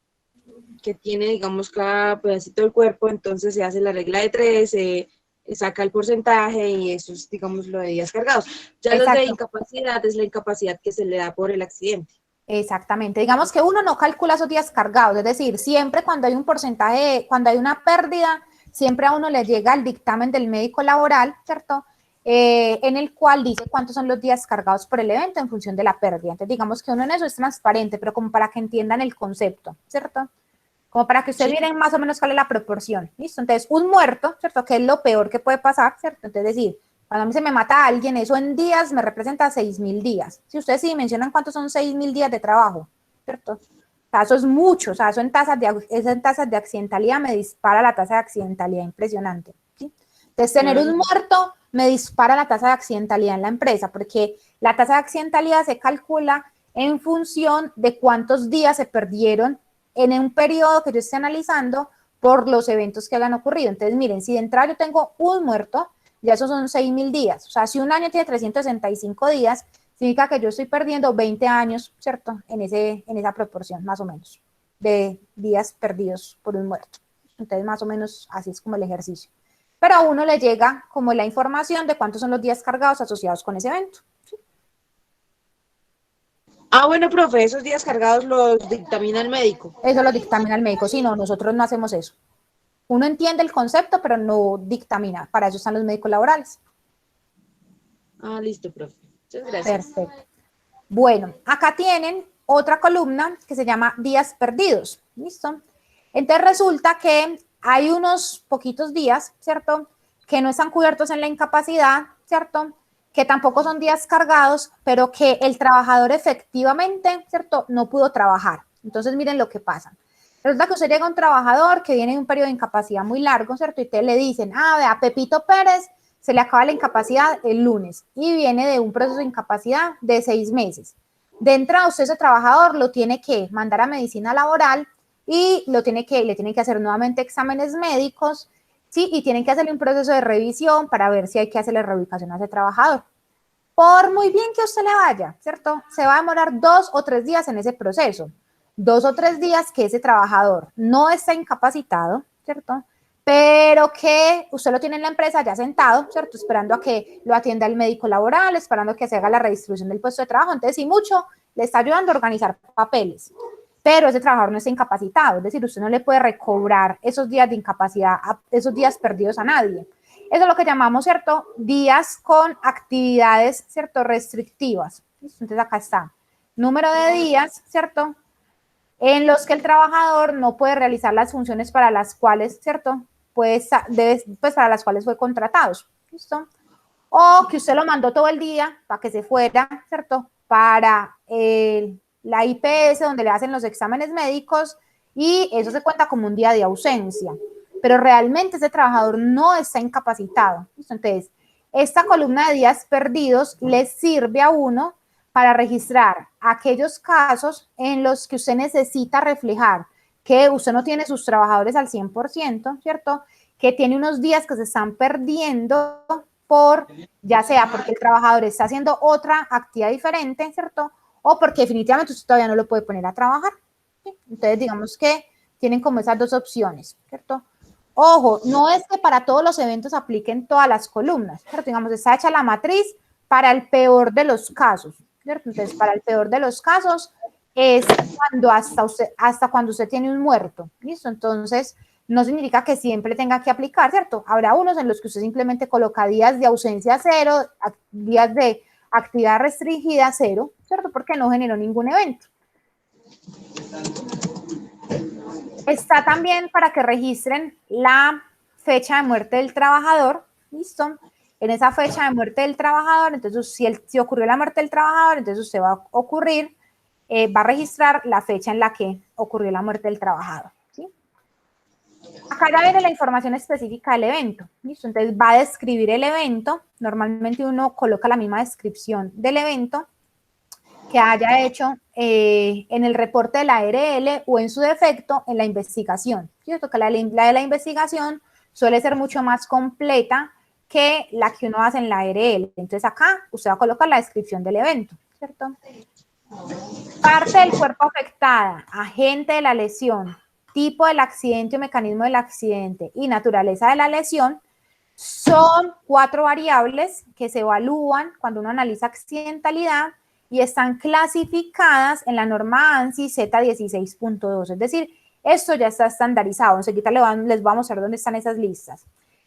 que tiene, digamos, cada pedacito del cuerpo, entonces se hace la regla de 3, saca el porcentaje y eso es, digamos, lo de días cargados. Ya los de Exacto. incapacidad es la incapacidad que se le da por el accidente. Exactamente. Digamos que uno no calcula esos días cargados, es decir, siempre cuando hay un porcentaje, cuando hay una pérdida, siempre a uno le llega el dictamen del médico laboral, ¿cierto? En el cual dice cuántos son los días cargados por el evento en función de la pérdida. Entonces, digamos que uno en eso es transparente, pero como para que entiendan el concepto, ¿cierto? Como para que ustedes Sí. miren más o menos cuál es la proporción, ¿listo? Entonces, un muerto, ¿cierto? Que es lo peor que puede pasar, ¿cierto? Entonces, decir, cuando a mí se me mata a alguien, eso en días me representa 6.000 días. Si ustedes sí mencionan cuántos son 6.000 días de trabajo, ¿cierto? O sea, eso es mucho, o sea, eso en tasas de accidentalidad me dispara la tasa de accidentalidad impresionante, ¿sí? Entonces, tener un muerto me dispara la tasa de accidentalidad en la empresa, porque la tasa de accidentalidad se calcula en función de cuántos días se perdieron en un periodo que yo esté analizando por los eventos que hayan ocurrido. Entonces, miren, si de entrada yo tengo un muerto, ya esos son 6.000 días. O sea, si un año tiene 365 días, significa que yo estoy perdiendo 20 años, ¿cierto? En esa proporción, más o menos, de días perdidos por un muerto. Entonces, más o menos así es como el ejercicio. Pero a uno le llega como la información de cuántos son los días cargados asociados con ese evento. Ah, bueno, profe, esos días cargados los dictamina el médico. Eso lo dictamina el médico. Si no, nosotros no hacemos eso. Uno entiende el concepto, pero no dictamina. Para eso están los médicos laborales. Ah, listo, profe. Muchas gracias. Perfecto. Bueno, acá tienen otra columna que se llama días perdidos. ¿Listo? Entonces resulta que hay unos poquitos días, ¿cierto? Que no están cubiertos en la incapacidad, ¿cierto? Que tampoco son días cargados, pero que el trabajador efectivamente, ¿cierto? No pudo trabajar. Entonces miren lo que pasa. Resulta que usted llega a un trabajador que viene de un periodo de incapacidad muy largo, ¿cierto? Y te le dicen, vea, Pepito Pérez se le acaba la incapacidad el lunes y viene de un proceso de incapacidad de 6 meses. De entrada, usted ese trabajador lo tiene que mandar a medicina laboral y le tiene que hacer nuevamente exámenes médicos, ¿sí? Y tienen que hacerle un proceso de revisión para ver si hay que hacerle reubicación a ese trabajador. Por muy bien que usted le vaya, ¿cierto? Se va a demorar 2 o 3 días en ese proceso. 2 o 3 días que ese trabajador no está incapacitado, ¿cierto? Pero que usted lo tiene en la empresa ya sentado, ¿cierto? Esperando a que lo atienda el médico laboral, esperando a que se haga la redistribución del puesto de trabajo. Entonces, si mucho, le está ayudando a organizar papeles. Pero ese trabajador no está incapacitado, es decir, usted no le puede recobrar esos días de incapacidad, esos días perdidos a nadie. Eso es lo que llamamos, ¿cierto? Días con actividades, ¿cierto? Restrictivas. Entonces, acá está. Número de días, ¿cierto? En los que el trabajador no puede realizar las funciones para las cuales, ¿cierto? Pues para las cuales fue contratado, ¿listo? O que usted lo mandó todo el día para que se fuera, ¿cierto? Para la IPS, donde le hacen los exámenes médicos, y eso se cuenta como un día de ausencia. Pero realmente ese trabajador no está incapacitado, ¿listo? Entonces, esta columna de días perdidos le sirve a uno para registrar aquellos casos en los que usted necesita reflejar que usted no tiene sus trabajadores al 100%, ¿cierto? Que tiene unos días que se están perdiendo por, ya sea porque el trabajador está haciendo otra actividad diferente, ¿cierto? O porque definitivamente usted todavía no lo puede poner a trabajar. ¿Sí? Entonces, digamos que tienen como esas dos opciones, ¿cierto? Ojo, no es que para todos los eventos apliquen todas las columnas, ¿cierto? Digamos, está hecha la matriz para el peor de los casos, ¿cierto? Entonces, para el peor de los casos es cuando hasta cuando usted tiene un muerto, ¿listo? Entonces, no significa que siempre tenga que aplicar, ¿cierto? Habrá unos en los que usted simplemente coloca días de ausencia cero, días de actividad restringida cero, ¿cierto? Porque no generó ningún evento. Está también para que registren la fecha de muerte del trabajador, ¿listo? En esa fecha de muerte del trabajador, entonces si ocurrió la muerte del trabajador, entonces usted va a registrar la fecha en la que ocurrió la muerte del trabajador, ¿sí? Acá ya viene la información específica del evento, ¿listo? Entonces va a describir el evento, normalmente uno coloca la misma descripción del evento que haya hecho en el reporte de la ARL o en su defecto en la investigación, ¿cierto? Que la de la investigación suele ser mucho más completa que la que uno hace en la ARL. Entonces acá usted va a colocar la descripción del evento, ¿cierto? Parte del cuerpo afectada, agente de la lesión, tipo del accidente o mecanismo del accidente y naturaleza de la lesión son 4 variables que se evalúan cuando uno analiza accidentalidad y están clasificadas en la norma ANSI Z16.2. Es decir, esto ya está estandarizado. Enseguida les voy a mostrar dónde están esas listas.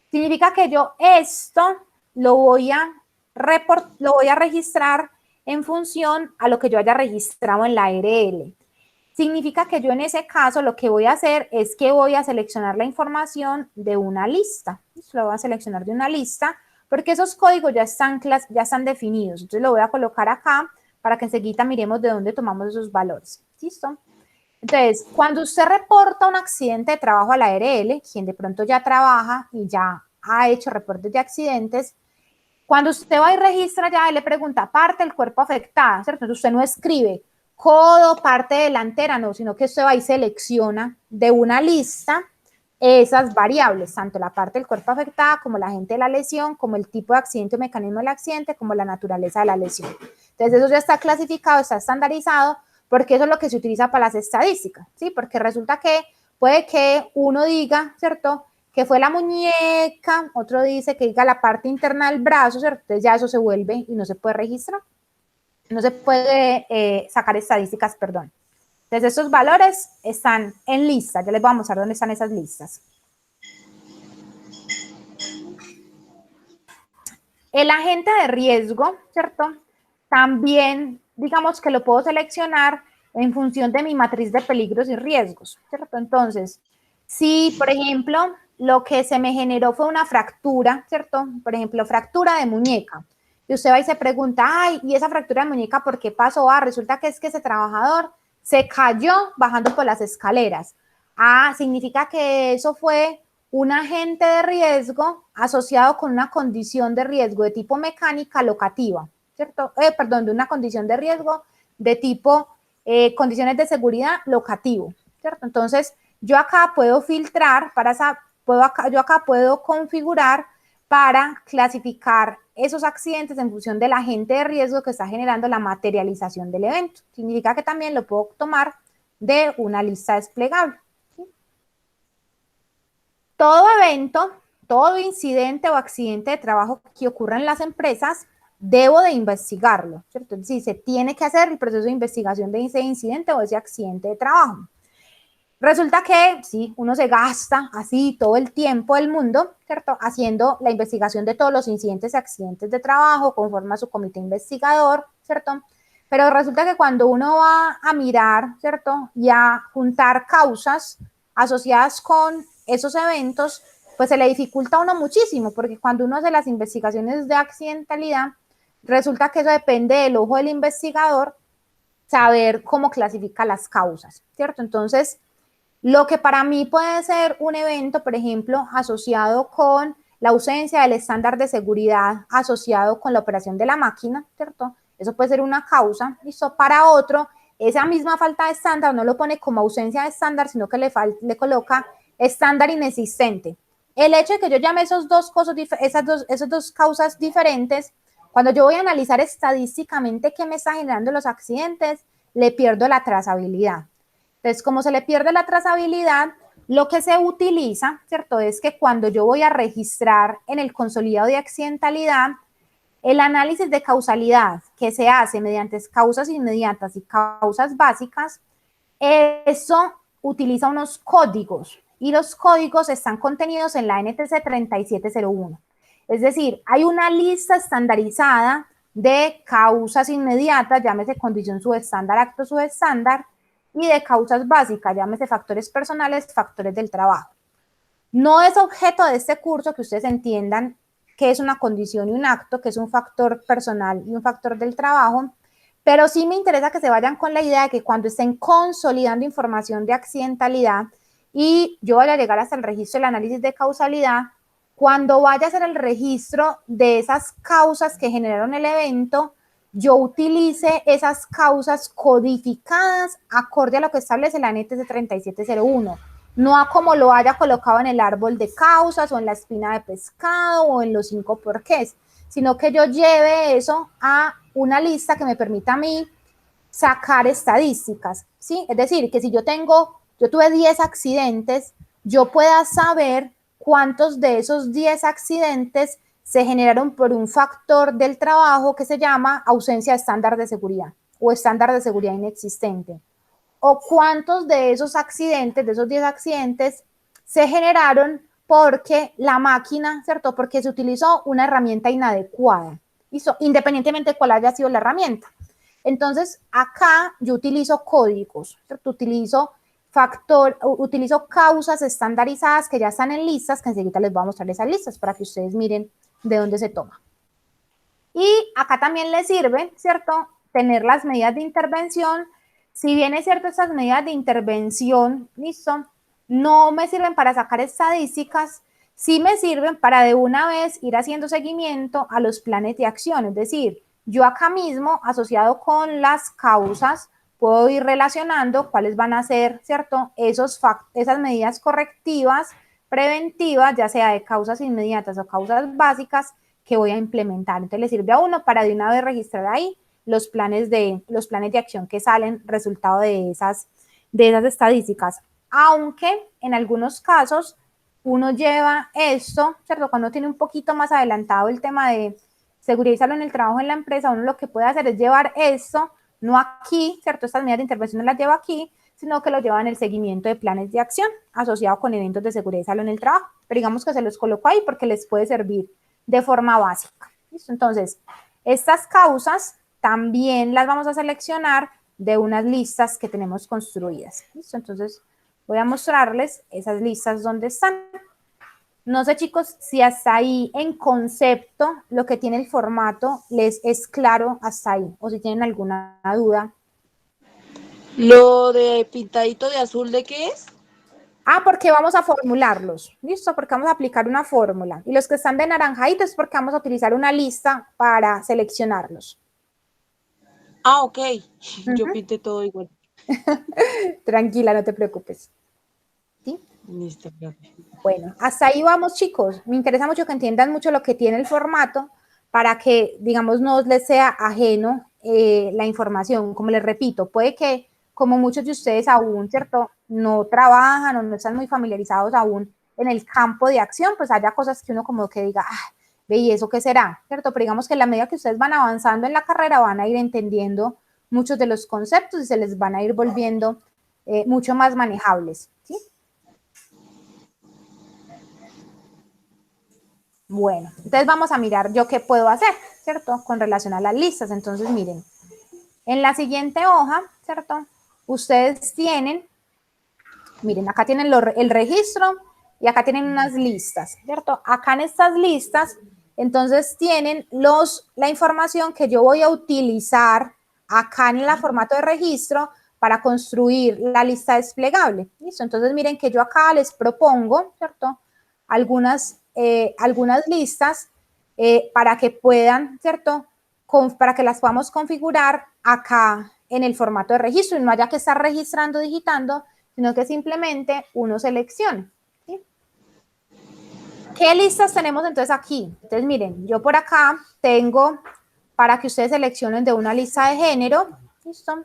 Significa que yo esto lo voy a registrar en función a lo que yo haya registrado en la ARL. Significa que yo en ese caso lo que voy a hacer es que voy a seleccionar la información de una lista. Lo voy a seleccionar de una lista porque esos códigos ya están definidos. Entonces lo voy a colocar acá para que enseguida miremos de dónde tomamos esos valores. ¿Listo? Entonces, cuando usted reporta un accidente de trabajo a la ARL, quien de pronto ya trabaja y ya ha hecho reportes de accidentes, cuando usted va y registra ya, le pregunta parte del cuerpo afectado, ¿cierto? Entonces usted no escribe codo, parte delantera, no, sino que usted va y selecciona de una lista esas variables, tanto la parte del cuerpo afectada como la agente de la lesión, como el tipo de accidente o mecanismo del accidente, como la naturaleza de la lesión. Entonces eso ya está clasificado, está estandarizado, porque eso es lo que se utiliza para las estadísticas, ¿sí? Porque resulta que puede que uno diga, ¿cierto?, que fue la muñeca, otro dice que diga la parte interna del brazo, ¿cierto? Entonces ya eso se vuelve y no se puede registrar. No se puede sacar estadísticas, perdón. Entonces estos valores están en lista. Ya les voy a mostrar dónde están esas listas. El agente de riesgo, ¿cierto? También, digamos que lo puedo seleccionar en función de mi matriz de peligros y riesgos, ¿cierto? Entonces, si, por ejemplo, lo que se me generó fue una fractura, ¿cierto? Por ejemplo, fractura de muñeca. Y usted va y se pregunta, ay, ¿y esa fractura de muñeca por qué pasó? Ah, resulta que es que ese trabajador se cayó bajando por las escaleras. Ah, significa que eso fue un agente de riesgo asociado con una condición de riesgo de tipo mecánica locativa, ¿cierto? Perdón, de una condición de riesgo de tipo condiciones de seguridad locativo, ¿cierto? Entonces, yo acá puedo filtrar yo acá puedo configurar para clasificar esos accidentes en función del agente de riesgo que está generando la materialización del evento. Significa que también lo puedo tomar de una lista desplegable. ¿Sí? Todo evento, todo incidente o accidente de trabajo que ocurra en las empresas, debo de investigarlo, ¿cierto? Es decir, se tiene que hacer el proceso de investigación de ese incidente o ese accidente de trabajo. Resulta que, sí, uno se gasta así todo el tiempo del mundo, ¿cierto? Haciendo la investigación de todos los incidentes y accidentes de trabajo, conforme a su comité investigador, ¿cierto? Pero resulta que cuando uno va a mirar, ¿cierto? Y a juntar causas asociadas con esos eventos, pues se le dificulta a uno muchísimo, porque cuando uno hace las investigaciones de accidentalidad, resulta que eso depende del ojo del investigador, saber cómo clasifica las causas, ¿cierto? Entonces, lo que para mí puede ser un evento, por ejemplo, asociado con la ausencia del estándar de seguridad asociado con la operación de la máquina, ¿cierto? Eso puede ser una causa, ¿listo? Para otro, esa misma falta de estándar no lo pone como ausencia de estándar, sino que le coloca estándar inexistente. El hecho de que yo llame esas dos causas diferentes, cuando yo voy a analizar estadísticamente qué me está generando los accidentes, le pierdo la trazabilidad. Entonces, como se le pierde la trazabilidad, lo que se utiliza, ¿cierto? Es que cuando yo voy a registrar en el consolidado de accidentalidad, el análisis de causalidad que se hace mediante causas inmediatas y causas básicas, eso utiliza unos códigos y los códigos están contenidos en la NTC 3701. Es decir, hay una lista estandarizada de causas inmediatas, llámese condición subestándar, acto subestándar, y de causas básicas, llámese factores personales, factores del trabajo. No es objeto de este curso que ustedes entiendan qué es una condición y un acto, que es un factor personal y un factor del trabajo, pero sí me interesa que se vayan con la idea de que cuando estén consolidando información de accidentalidad y yo vaya a llegar hasta el registro del análisis de causalidad, cuando vaya a hacer el registro de esas causas que generaron el evento, yo utilice esas causas codificadas acorde a lo que establece la NTC 3701, no a como lo haya colocado en el árbol de causas o en la espina de pescado o en los 5 porqués, sino que yo lleve eso a una lista que me permita a mí sacar estadísticas, ¿sí? Es decir, que si yo tuve 10 accidentes, yo pueda saber cuántos de esos 10 accidentes se generaron por un factor del trabajo que se llama ausencia de estándar de seguridad o estándar de seguridad inexistente. O cuántos de esos accidentes, de esos 10 accidentes, se generaron porque la máquina, ¿cierto? Porque se utilizó una herramienta inadecuada, ¿listo? Independientemente de cuál haya sido la herramienta. Entonces, acá yo utilizo códigos, ¿cierto? Utilizo causas estandarizadas que ya están en listas, que enseguida les voy a mostrar esas listas para que ustedes miren de dónde se toma. Y acá también les sirve, ¿cierto? Tener las medidas de intervención. Si bien es cierto, estas medidas de intervención, listo, no me sirven para sacar estadísticas, sí me sirven para de una vez ir haciendo seguimiento a los planes de acción. Es decir, yo acá mismo, asociado con las causas, puedo ir relacionando cuáles van a ser, ¿cierto? Esas medidas correctivas, preventivas, ya sea de causas inmediatas o causas básicas, que voy a implementar. Entonces le sirve a uno para de una vez registrar ahí los planes de acción que salen resultado de esas estadísticas. Aunque en algunos casos uno lleva esto, ¿cierto? Cuando tiene un poquito más adelantado el tema de seguridad y salud en el trabajo en la empresa, uno lo que puede hacer es llevar esto, no aquí, ¿cierto? Estas medidas de intervención no las lleva aquí, sino que lo lleva en el seguimiento de planes de acción asociados con eventos de seguridad y salud en el trabajo. Pero digamos que se los coloco ahí porque les puede servir de forma básica. ¿Listo? Entonces, estas causas también las vamos a seleccionar de unas listas que tenemos construidas. ¿Listo? Entonces, voy a mostrarles esas listas donde están. No sé, chicos, si hasta ahí en concepto lo que tiene el formato les es claro hasta ahí, o si tienen alguna duda. Lo de pintadito de azul, ¿de qué es? Porque vamos a formularlos, ¿listo? Porque vamos a aplicar una fórmula. Y los que están de naranjadito es porque vamos a utilizar una lista para seleccionarlos. Ok. Yo pinté todo igual. Tranquila, no te preocupes. ¿Sí? Listo, gracias. Bueno, hasta ahí vamos, chicos. Me interesa mucho que entiendan mucho lo que tiene el formato para que, digamos, no les sea ajeno la información. Como les repito, puede que, como muchos de ustedes aún, ¿cierto?, no trabajan o no están muy familiarizados aún en el campo de acción, pues haya cosas que uno como que diga, ve, ¿y eso qué será? ¿Cierto? Pero digamos que a la medida que ustedes van avanzando en la carrera van a ir entendiendo muchos de los conceptos y se les van a ir volviendo mucho más manejables, ¿sí? Bueno, entonces vamos a mirar yo qué puedo hacer, ¿cierto? Con relación a las listas. Entonces, miren, en la siguiente hoja, ¿cierto? Ustedes tienen, miren, acá tienen el registro y acá tienen unas listas, ¿cierto? Acá en estas listas, entonces tienen la información que yo voy a utilizar acá en el formato de registro para construir la lista desplegable. ¿Listo? Entonces, miren que yo acá les propongo, ¿cierto? Algunas listas para que puedan, ¿cierto? Para que las podamos configurar acá en el formato de registro y no haya que estar registrando, digitando, sino que simplemente uno seleccione. ¿Sí? ¿Qué listas tenemos entonces aquí? Entonces, miren, yo por acá tengo para que ustedes seleccionen de una lista de género. ¿Listo?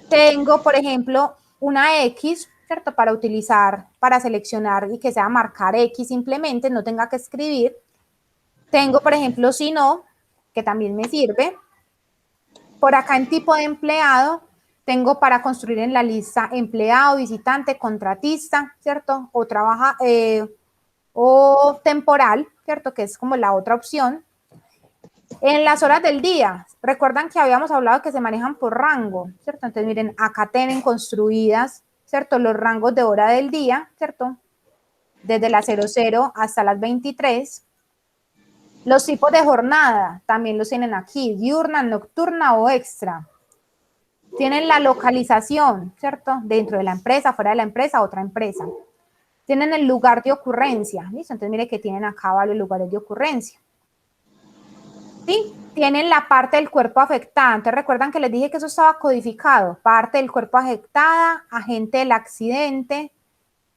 Tengo, por ejemplo, una X, ¿cierto? Para utilizar, para seleccionar y que sea marcar X simplemente, no tenga que escribir. Tengo, por ejemplo, si no, que también me sirve. Por acá en tipo de empleado, tengo para construir en la lista empleado, visitante, contratista, ¿cierto? O o temporal, ¿cierto? Que es como la otra opción. En las horas del día, recuerdan que habíamos hablado que se manejan por rango, ¿cierto? Entonces, miren, acá tienen construidas, ¿cierto? Los rangos de hora del día, ¿cierto? Desde las 00 hasta las 23. Los tipos de jornada también los tienen aquí, diurna, nocturna o extra. Tienen la localización, ¿cierto? Dentro de la empresa, fuera de la empresa, otra empresa. Tienen el lugar de ocurrencia, ¿listo? Entonces, mire que tienen acá varios lugares de ocurrencia. ¿Sí? Tienen la parte del cuerpo afectada. Entonces, recuerdan que les dije que eso estaba codificado. Parte del cuerpo afectada, agente del accidente,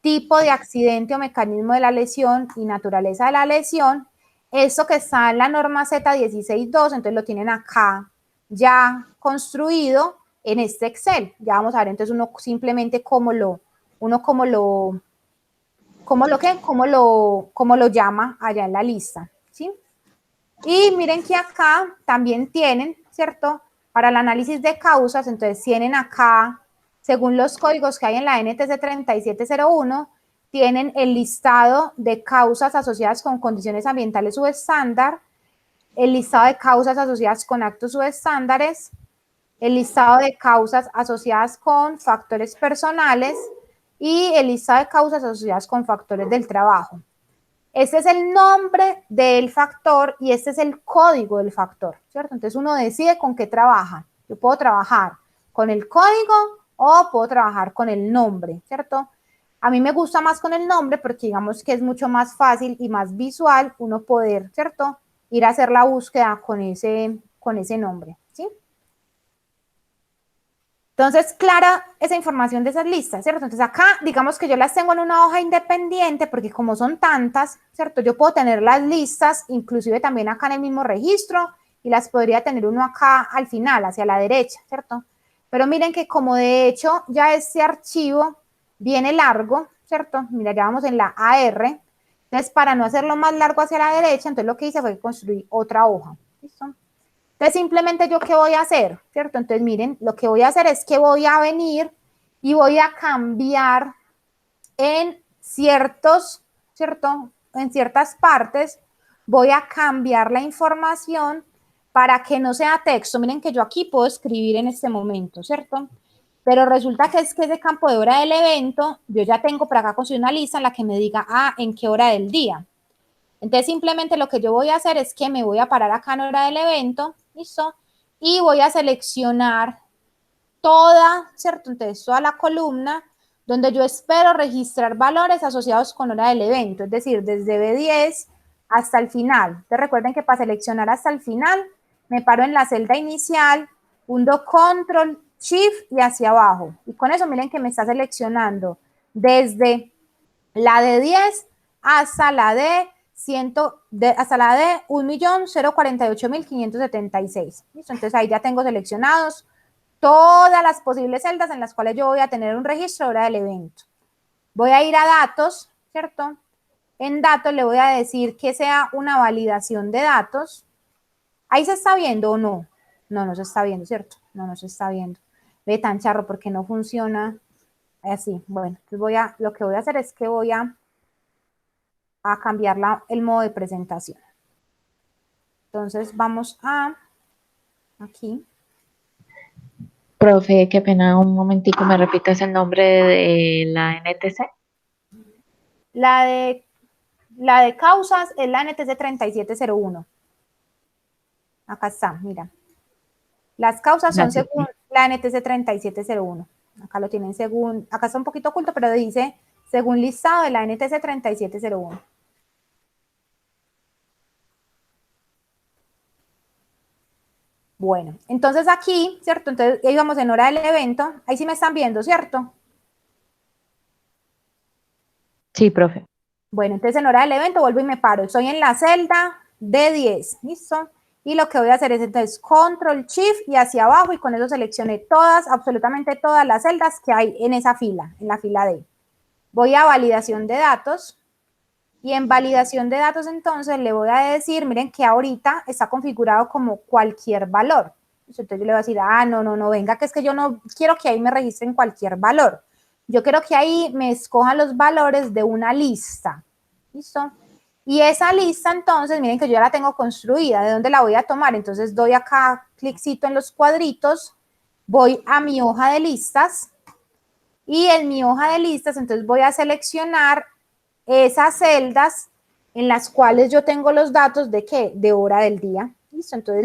tipo de accidente o mecanismo de la lesión y naturaleza de la lesión. Eso que está en la norma Z16.2, entonces lo tienen acá ya construido en este Excel. Ya vamos a ver entonces uno simplemente cómo lo llama allá en la lista, ¿sí? Y miren que acá también tienen, ¿cierto? Para el análisis de causas, entonces tienen acá, según los códigos que hay en la NTC 3701, tienen el listado de causas asociadas con condiciones ambientales subestándar, el listado de causas asociadas con actos subestándares, el listado de causas asociadas con factores personales y el listado de causas asociadas con factores del trabajo. Este es el nombre del factor y este es el código del factor, ¿cierto? Entonces uno decide con qué trabaja. Yo puedo trabajar con el código o puedo trabajar con el nombre, ¿cierto? A mí me gusta más con el nombre porque digamos que es mucho más fácil y más visual uno poder, ¿cierto? Ir a hacer la búsqueda con ese nombre, ¿sí? Entonces, clara esa información de esas listas, ¿cierto? Entonces, acá, digamos que yo las tengo en una hoja independiente, porque como son tantas, ¿cierto? Yo puedo tener las listas, inclusive también acá en el mismo registro, y las podría tener uno acá al final, hacia la derecha, ¿cierto? Pero miren que como de hecho ya este archivo viene largo, ¿cierto? Mira, ya vamos en la AR. Entonces, para no hacerlo más largo hacia la derecha, entonces lo que hice fue construir otra hoja, ¿listo? Entonces, simplemente yo, ¿qué voy a hacer? ¿Cierto? Entonces, miren, lo que voy a hacer es que voy a venir y voy a cambiar en ciertos, ¿cierto? En ciertas partes, voy a cambiar la información para que no sea texto. Miren que yo aquí puedo escribir en este momento, ¿cierto? Pero resulta que es que ese campo de hora del evento, yo ya tengo por acá construir una lista en la que me diga, en qué hora del día. Entonces, simplemente lo que yo voy a hacer es que me voy a parar acá en hora del evento, ¿listo? Y voy a seleccionar toda, ¿cierto? Entonces, toda la columna donde yo espero registrar valores asociados con hora del evento, es decir, desde B10 hasta el final. Entonces, recuerden que para seleccionar hasta el final, me paro en la celda inicial, hundo Control, Shift y hacia abajo. Y con eso, miren que me está seleccionando desde la de 10 hasta la de hasta la de 1.048.576. ¿Listo? Entonces ahí ya tengo seleccionados todas las posibles celdas en las cuales yo voy a tener un registro ahora del evento. Voy a ir a datos, ¿cierto? En datos le voy a decir que sea una validación de datos. ¿Ahí se está viendo o no? No, no se está viendo, ¿cierto? No, no se está viendo. Ve tan charro porque no funciona así. Bueno, entonces lo que voy a hacer es que voy a cambiar el modo de presentación. Entonces vamos aquí. Profe, qué pena, un momentico, ¿me repitas el nombre de la NTC? La de causas es la NTC 3701. Acá está, mira. Las causas son Gracias. según la NTC 3701. Acá lo tienen según, acá está un poquito oculto, pero dice según listado de la NTC 3701. Bueno, entonces aquí, ¿cierto? Entonces ya íbamos en hora del evento. Ahí sí me están viendo, ¿cierto? Sí, profe. Bueno, entonces en hora del evento vuelvo y me paro. Estoy en la celda D10, ¿listo? Y lo que voy a hacer es entonces Control Shift y hacia abajo, y con eso seleccioné todas, absolutamente todas las celdas que hay en esa fila, en la fila D. Voy a validación de datos, y en validación de datos entonces le voy a decir, miren que ahorita está configurado como cualquier valor. Entonces yo le voy a decir, no, venga, que es que yo no quiero que ahí me registren cualquier valor. Yo quiero que ahí me escojan los valores de una lista. ¿Listo? Y esa lista entonces, miren que yo ya la tengo construida. ¿De dónde la voy a tomar? Entonces doy acá, cliccito en los cuadritos, voy a mi hoja de listas, y en mi hoja de listas entonces voy a seleccionar esas celdas en las cuales yo tengo los datos de ¿qué? De hora del día. ¿Listo? Entonces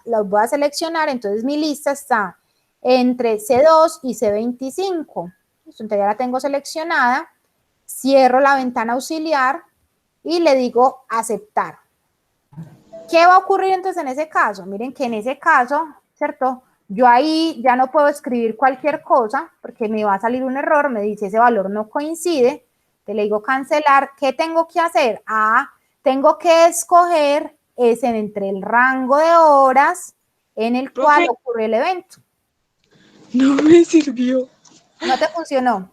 los voy a seleccionar. Entonces mi lista está entre C2 y C25. ¿Listo? Entonces ya la tengo seleccionada. Cierro la ventana auxiliar y le digo aceptar. ¿Qué va a ocurrir entonces en ese caso? Miren que en ese caso, ¿cierto? Yo ahí ya no puedo escribir cualquier cosa porque me va a salir un error, me dice ese valor no coincide. Te le digo cancelar. ¿Qué tengo que hacer? Tengo que escoger ese entre el rango de horas en el cual ocurre el evento. No me sirvió. ¿No te funcionó?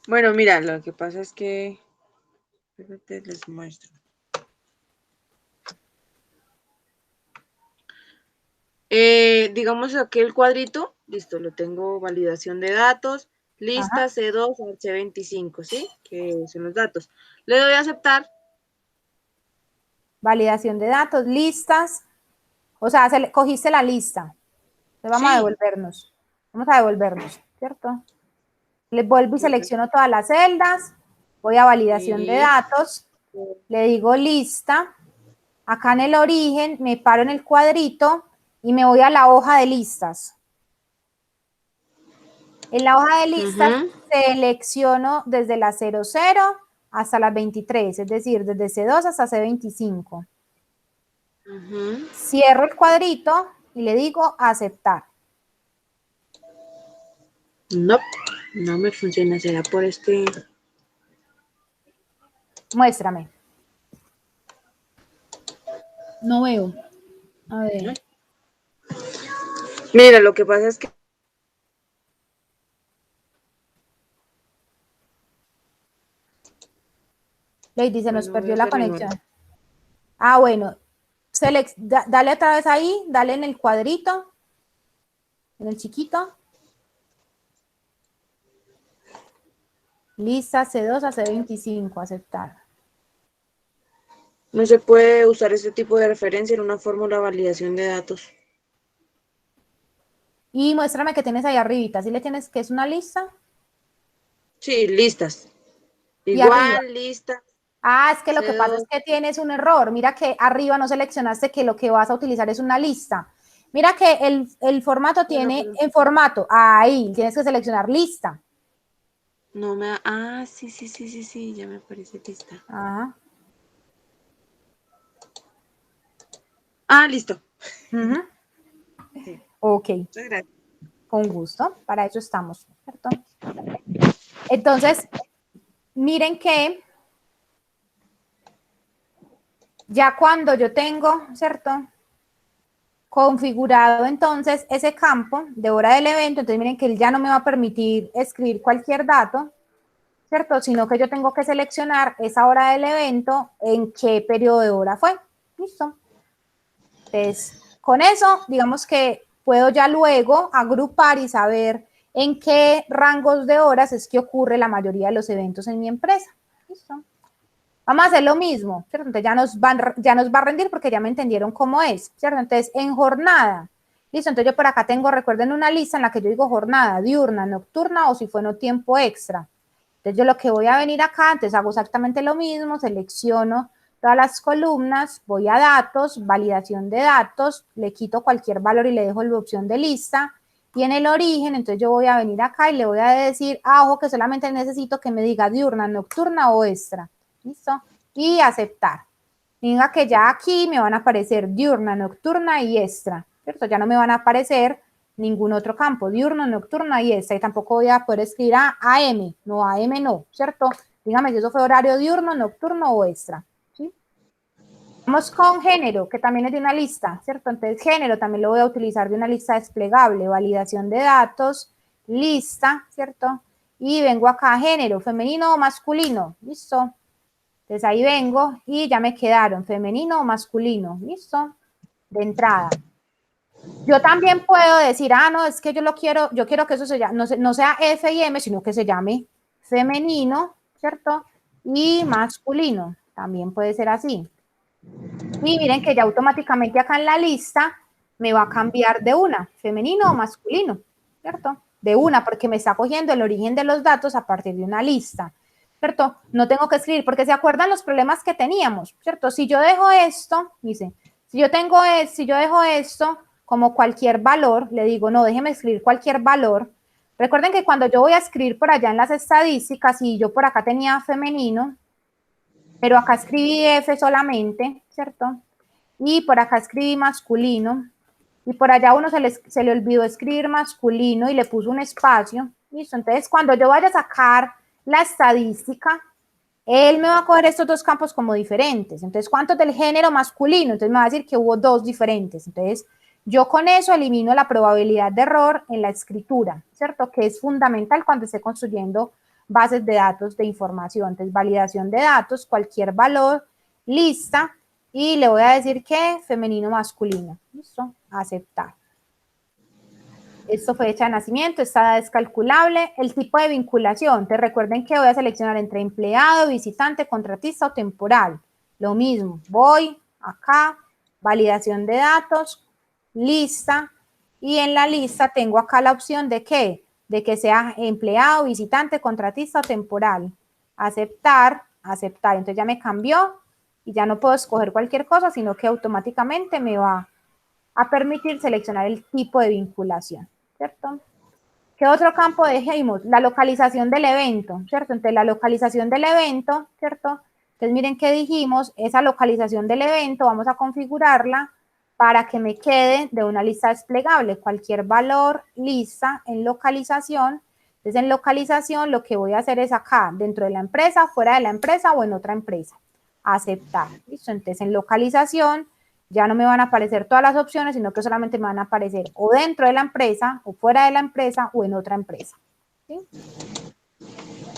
Bueno, mira, lo que pasa es que... Espérate, les muestro. Digamos aquí el cuadrito, listo, lo tengo, validación de datos, lista C2 al C25, ¿sí? Que son los datos. Le doy a aceptar. Validación de datos, listas. O sea, cogiste la lista. Entonces vamos a devolvernos. Vamos a devolvernos, ¿cierto? Le vuelvo y selecciono todas las celdas. Voy a validación de datos. Le digo lista. Acá en el origen me paro en el cuadrito y me voy a la hoja de listas. En la hoja de listas selecciono desde la 00 hasta las 23, es decir, desde C2 hasta C25. Cierro el cuadrito y le digo aceptar. No, no me funciona, será por este... Muéstrame. No veo. A ver. Mira, lo que pasa es que... Lady, se nos perdió la conexión. Bueno. Dale otra vez ahí, dale en el cuadrito, en el chiquito. Lista C2 a C25, aceptar. No se puede usar este tipo de referencia en una fórmula de validación de datos. Y muéstrame que tienes ahí arribita. ¿Sí le tienes que es una lista? Sí, listas. Igual, lista. Es que lo que pasa es que tienes un error. Mira que arriba no seleccionaste que lo que vas a utilizar es una lista. Mira que el formato tiene en formato. Ahí, tienes que seleccionar lista. No me... sí, ya me aparece lista. Listo. Sí. Ok. Muchas gracias. Con gusto, para eso estamos, ¿cierto? Entonces, miren que ya cuando yo tengo, ¿cierto? Configurado entonces ese campo de hora del evento, entonces miren que él ya no me va a permitir escribir cualquier dato, ¿cierto? Sino que yo tengo que seleccionar esa hora del evento, en qué periodo de hora fue. ¿Listo? Entonces, con eso, digamos que puedo ya luego agrupar y saber en qué rangos de horas es que ocurre la mayoría de los eventos en mi empresa. ¿Listo? Vamos a hacer lo mismo, ¿cierto? Entonces ya nos va a rendir porque ya me entendieron cómo es, ¿cierto? Entonces, en jornada, listo, entonces yo por acá tengo, recuerden, una lista en la que yo digo jornada, diurna, nocturna o si fue no tiempo extra. Entonces yo lo que voy a venir acá, entonces hago exactamente lo mismo, selecciono todas las columnas, voy a datos, validación de datos, le quito cualquier valor y le dejo la opción de lista. Y en el origen, entonces yo voy a venir acá y le voy a decir, ojo, que solamente necesito que me diga diurna, nocturna o extra. ¿Listo? Y aceptar. Diga que ya aquí me van a aparecer diurna, nocturna y extra, ¿cierto? Ya no me van a aparecer ningún otro campo, diurno, nocturna y extra. Y tampoco voy a poder escribir AM, no, AM no, ¿cierto? Dígame si eso fue horario diurno, nocturno o extra. ¿Sí? Vamos con género, que también es de una lista, ¿cierto? Entonces, género también lo voy a utilizar de una lista desplegable, validación de datos, lista, ¿cierto? Y vengo acá, género, femenino o masculino, ¿listo? Entonces ahí vengo y ya me quedaron, femenino o masculino, ¿listo? De entrada. Yo también puedo decir, no, es que yo quiero que eso se llame, no sea F y M, sino que se llame femenino, ¿cierto? Y masculino, también puede ser así. Y miren que ya automáticamente acá en la lista me va a cambiar de una, femenino o masculino, ¿cierto? De una, porque me está cogiendo el origen de los datos a partir de una lista, ¿cierto? No tengo que escribir, porque se acuerdan los problemas que teníamos, ¿cierto? Si yo dejo esto, dice, si yo dejo esto como cualquier valor, le digo, no, déjeme escribir cualquier valor. Recuerden que cuando yo voy a escribir por allá en las estadísticas, y yo por acá tenía femenino, pero acá escribí F solamente, ¿cierto? Y por acá escribí masculino, y por allá uno se le olvidó escribir masculino y le puso un espacio, ¿listo? Entonces, cuando yo vaya a sacar la estadística, él me va a coger estos dos campos como diferentes. Entonces, ¿cuántos del género masculino? Entonces me va a decir que hubo dos diferentes. Entonces, yo con eso elimino la probabilidad de error en la escritura, ¿cierto? Que es fundamental cuando esté construyendo bases de datos de información. Entonces, validación de datos, cualquier valor, lista, y le voy a decir que femenino, masculino. ¿Listo? Aceptar. Esto fue fecha de nacimiento, esta edad es calculable. El tipo de vinculación, te recuerden que voy a seleccionar entre empleado, visitante, contratista o temporal. Lo mismo, voy acá, validación de datos, lista, y en la lista tengo acá la opción de ¿qué? De que sea empleado, visitante, contratista o temporal. Aceptar, aceptar. Entonces ya me cambió y ya no puedo escoger cualquier cosa, sino que automáticamente me va a permitir seleccionar el tipo de vinculación, ¿cierto? ¿Qué otro campo dejemos? La localización del evento, ¿cierto? Entonces, la localización del evento, ¿cierto? Entonces, miren qué dijimos, esa localización del evento vamos a configurarla para que me quede de una lista desplegable, cualquier valor, lista, en localización. Entonces, en localización lo que voy a hacer es acá, dentro de la empresa, fuera de la empresa o en otra empresa. Aceptar, ¿listo? Entonces, en localización ya no me van a aparecer todas las opciones, sino que solamente me van a aparecer o dentro de la empresa, o fuera de la empresa, o en otra empresa. ¿Sí?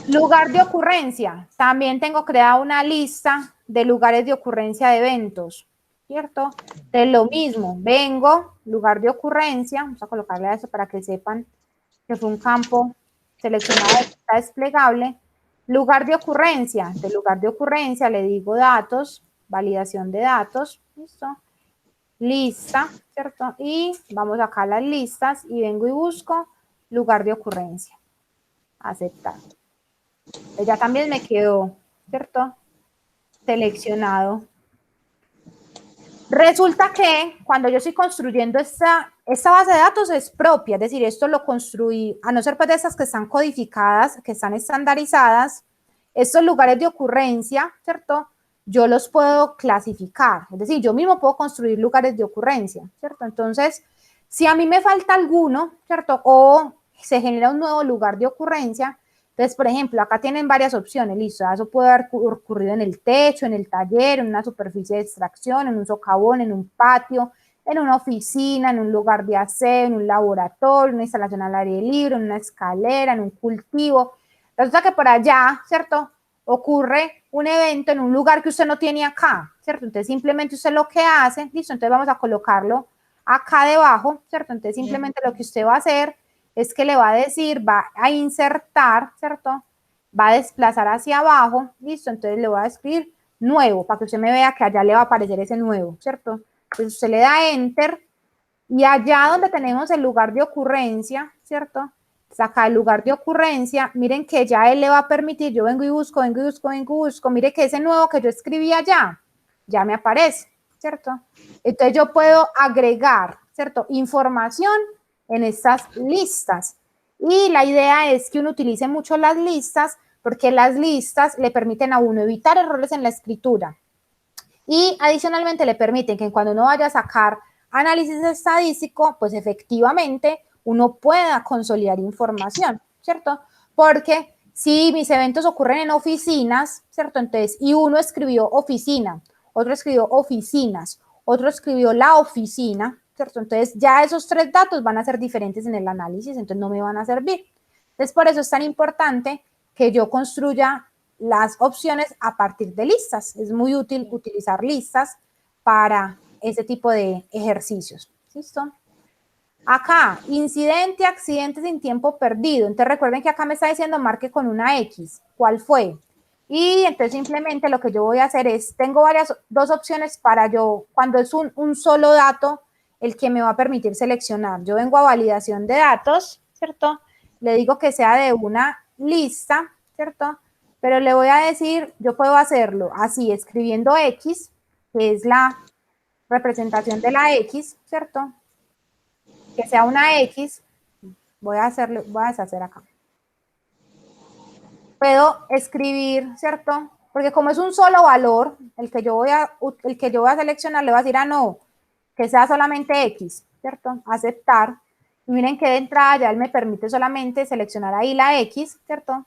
Lugar de ocurrencia. También tengo creada una lista de lugares de ocurrencia de eventos, ¿cierto? De lo mismo, vengo, lugar de ocurrencia, vamos a colocarle a eso para que sepan que fue un campo seleccionado que está desplegable. Lugar de ocurrencia. De lugar de ocurrencia le digo datos, validación de datos, ¿listo? Lista, ¿cierto? Y vamos acá a las listas y vengo y busco lugar de ocurrencia. Aceptar. Ya también me quedó, ¿cierto? Seleccionado. Resulta que cuando yo estoy construyendo esta base de datos es propia, es decir, esto lo construí, a no ser pues de estas que están codificadas, que están estandarizadas, estos lugares de ocurrencia, ¿cierto? Yo los puedo clasificar, es decir, yo mismo puedo construir lugares de ocurrencia, ¿cierto? Entonces, si a mí me falta alguno, ¿cierto? O se genera un nuevo lugar de ocurrencia, entonces, por ejemplo, acá tienen varias opciones, listo, eso puede haber ocurrido en el techo, en el taller, en una superficie de extracción, en un socavón, en un patio, en una oficina, en un lugar de aseo, en un laboratorio, en una instalación al aire libre, en una escalera, en un cultivo. Resulta que por allá, ¿cierto? Ocurre un evento en un lugar que usted no tiene acá, ¿cierto? Entonces, simplemente usted lo que hace, listo, entonces vamos a colocarlo acá debajo, ¿cierto? Entonces, simplemente lo que usted va a hacer es que le va a decir, va a insertar, ¿cierto? Va a desplazar hacia abajo, listo, entonces le voy a escribir nuevo, para que usted me vea que allá le va a aparecer ese nuevo, ¿cierto? Entonces usted le da Enter, y allá donde tenemos el lugar de ocurrencia, ¿cierto? Acá el lugar de ocurrencia, miren que ya él le va a permitir, yo vengo y busco, mire que ese nuevo que yo escribí allá, ya me aparece, ¿cierto? Entonces yo puedo agregar, ¿cierto? Información en estas listas. Y la idea es que uno utilice mucho las listas, porque las listas le permiten a uno evitar errores en la escritura. Y adicionalmente le permiten que cuando uno vaya a sacar análisis estadístico, pues efectivamente uno pueda consolidar información, ¿cierto? Porque si mis eventos ocurren en oficinas, ¿cierto? Entonces, y uno escribió oficina, otro escribió oficinas, otro escribió la oficina, ¿cierto? Entonces ya esos 3 datos van a ser diferentes en el análisis, entonces no me van a servir. Entonces por eso es tan importante que yo construya las opciones a partir de listas. Es muy útil utilizar listas para ese tipo de ejercicios. ¿Listo? Acá, incidente, accidente sin tiempo perdido. Entonces recuerden que acá me está diciendo marque con una X. ¿Cuál fue? Y entonces simplemente lo que yo voy a hacer es, tengo dos opciones para yo, cuando es un solo dato, el que me va a permitir seleccionar. Yo vengo a validación de datos, ¿cierto? Le digo que sea de una lista, ¿cierto? Pero le voy a decir, yo puedo hacerlo así, escribiendo X, que es la representación de la X, ¿cierto? Que sea una X, voy a deshacer acá. Puedo escribir, ¿cierto? Porque como es un solo valor, el que yo voy a seleccionar, le voy a decir, no, que sea solamente X, ¿cierto? Aceptar. Y miren que de entrada ya él me permite solamente seleccionar ahí la X, ¿cierto?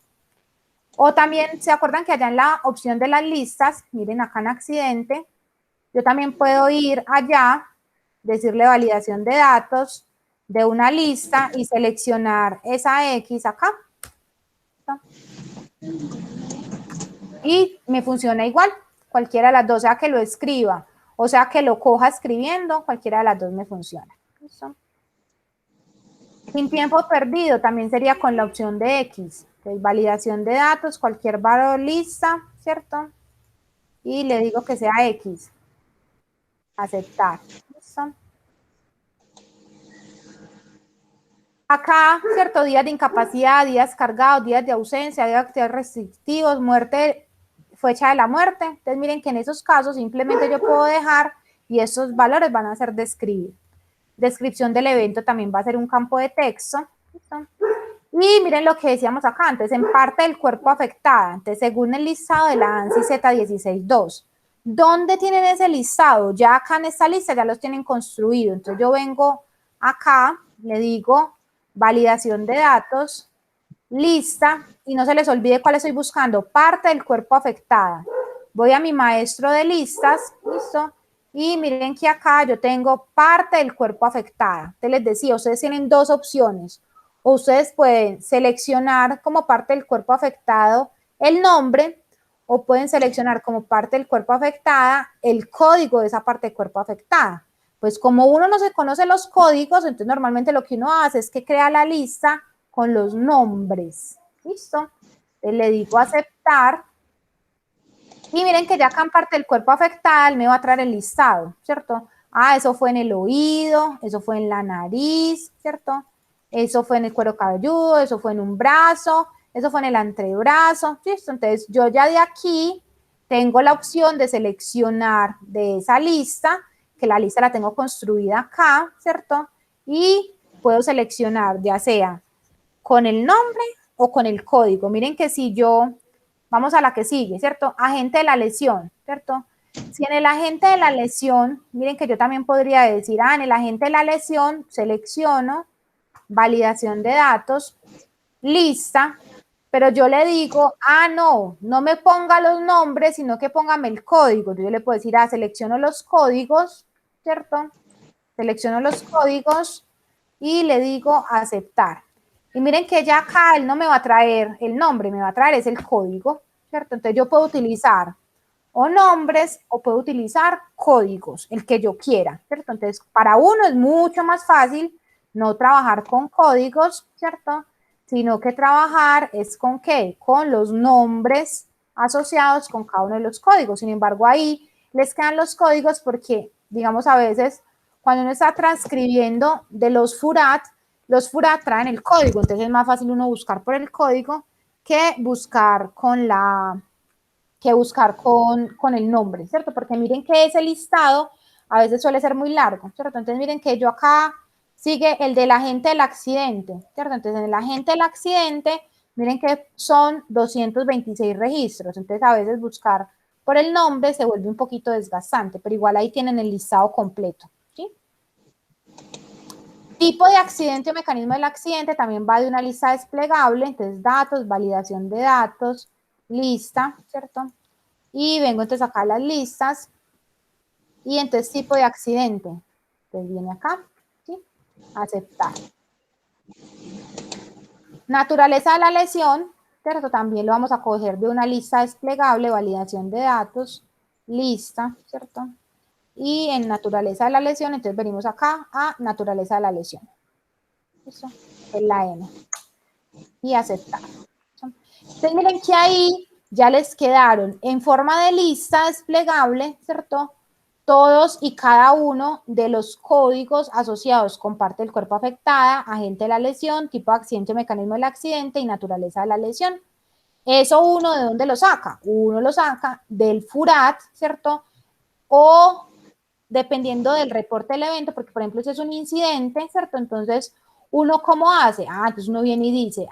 O también, ¿se acuerdan que allá en la opción de las listas, miren acá en accidente, yo también puedo ir allá, decirle validación de datos de una lista y seleccionar esa X acá. Y me funciona igual, cualquiera de las dos, sea que lo escriba o sea que lo coja escribiendo, cualquiera de las dos me funciona. ¿Listo? Sin tiempo perdido también sería con la opción de X. Entonces, validación de datos, cualquier valor lista, ¿cierto? Y le digo que sea X. Aceptar. ¿Listo? Acá, ¿cierto? Días de incapacidad, días cargados, días de ausencia, días de actividades restrictivos, muerte, fecha de la muerte. Entonces, miren que en esos casos simplemente yo puedo dejar y esos valores van a ser de escribir. Descripción del evento también va a ser un campo de texto. ¿Listo? Y miren lo que decíamos acá antes, en parte del cuerpo afectada. Entonces, según el listado de la ANSI Z162, ¿dónde tienen ese listado? Ya acá en esta lista ya los tienen construido. Entonces, yo vengo acá, le digo validación de datos, lista, y no se les olvide cuál estoy buscando, parte del cuerpo afectada. Voy a mi maestro de listas, ¿listo? Y miren que acá yo tengo parte del cuerpo afectada. Te les decía, ustedes tienen dos opciones. O ustedes pueden seleccionar como parte del cuerpo afectado el nombre, o pueden seleccionar como parte del cuerpo afectada el código de esa parte del cuerpo afectada. Pues como uno no se conoce los códigos, entonces normalmente lo que uno hace es que crea la lista con los nombres. ¿Listo? Entonces le digo aceptar. Y miren que ya acá en parte del cuerpo afectado me va a traer el listado, ¿cierto? Ah, eso fue en el oído, eso fue en la nariz, ¿cierto? Eso fue en el cuero cabelludo, eso fue en un brazo, eso fue en el antebrazo, ¿listo? Entonces yo ya de aquí tengo la opción de seleccionar de esa lista, que la lista la tengo construida acá, ¿cierto? Y puedo seleccionar ya sea con el nombre o con el código. Miren que si yo, vamos a la que sigue, ¿cierto? Agente de la lesión, ¿cierto? Si en el agente de la lesión, miren que yo también podría decir, en el agente de la lesión selecciono validación de datos, lista, pero yo le digo, no me ponga los nombres, sino que póngame el código. Yo le puedo decir, selecciono los códigos, ¿cierto? Selecciono los códigos y le digo aceptar. Y miren que ya acá él no me va a traer el nombre, me va a traer es el código, ¿cierto? Entonces yo puedo utilizar o nombres o puedo utilizar códigos, el que yo quiera, ¿cierto? Entonces para uno es mucho más fácil no trabajar con códigos, ¿cierto? Sino que trabajar es con ¿qué? Con los nombres asociados con cada uno de los códigos. Sin embargo, ahí les quedan los códigos porque, digamos, a veces cuando uno está transcribiendo de los FURAT traen el código, entonces es más fácil uno buscar por el código que buscar con el nombre, ¿cierto? Porque miren que ese listado a veces suele ser muy largo, ¿cierto? Entonces miren que yo acá sigue el del agente del accidente, ¿cierto? Entonces en el agente del accidente, miren que son 226 registros, entonces a veces buscar por el nombre se vuelve un poquito desgastante, pero igual ahí tienen el listado completo, ¿sí? Tipo de accidente o mecanismo del accidente también va de una lista desplegable, entonces datos, validación de datos, lista, ¿cierto? Y vengo entonces acá a las listas Y entonces tipo de accidente. Entonces viene acá, ¿sí? Aceptar. Naturaleza de la lesión, ¿cierto? También lo vamos a coger de una lista desplegable, validación de datos, lista, ¿cierto? Y en naturaleza de la lesión, entonces venimos acá a naturaleza de la lesión. ¿Listo? Es la N. Y aceptar. Entonces miren que ahí ya les quedaron en forma de lista desplegable, ¿cierto? Todos y cada uno de los códigos asociados con parte del cuerpo afectada, agente de la lesión, tipo de accidente o mecanismo del accidente y naturaleza de la lesión. Eso uno, ¿de dónde lo saca? Uno lo saca del FURAT, ¿cierto? O dependiendo del reporte del evento, porque por ejemplo si es un incidente, ¿cierto? Entonces, ¿uno cómo hace? Entonces uno viene y dice,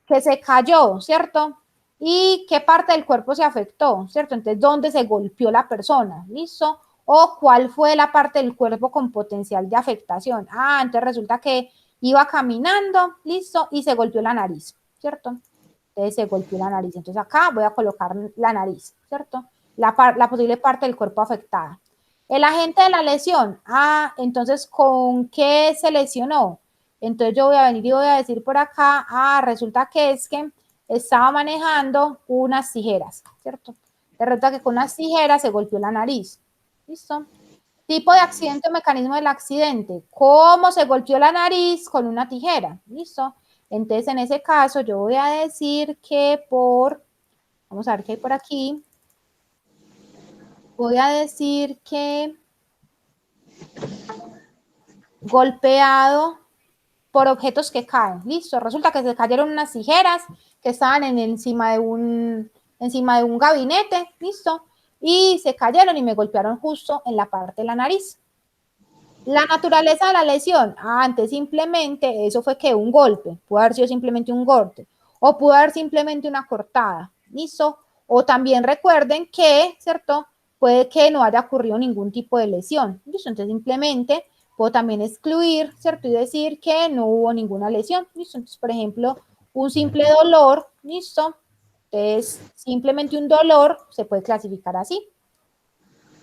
que se cayó, ¿cierto? ¿Y qué parte del cuerpo se afectó, ¿cierto? Entonces, ¿dónde se golpeó la persona? ¿Listo? O cuál fue la parte del cuerpo con potencial de afectación. Entonces resulta que iba caminando, ¿listo? Y se golpeó la nariz, ¿cierto? Entonces se golpeó la nariz. Entonces acá voy a colocar la nariz, ¿cierto? La posible parte del cuerpo afectada. El agente de la lesión, entonces, ¿con qué se lesionó? Entonces yo voy a venir y voy a decir por acá, resulta que es que estaba manejando unas tijeras, ¿cierto? Resulta que con unas tijeras se golpeó la nariz. ¿Listo? Tipo de accidente o mecanismo del accidente. ¿Cómo se golpeó la nariz? Con una tijera. ¿Listo? Entonces, en ese caso, yo voy a decir que vamos a ver qué hay por aquí. Voy a decir que golpeado por objetos que caen. Listo, resulta que se cayeron unas tijeras que estaban encima de un gabinete, listo, y se cayeron y me golpearon justo en la parte de la nariz. La naturaleza de la lesión, antes simplemente eso fue que un golpe, pudo haber sido simplemente un golpe, o pudo haber simplemente una cortada, listo, o también recuerden que, ¿cierto? Puede que no haya ocurrido ningún tipo de lesión, listo, entonces simplemente puedo también excluir, ¿cierto? Y decir que no hubo ninguna lesión, listo, entonces por ejemplo, un simple dolor, listo, entonces simplemente un dolor se puede clasificar así.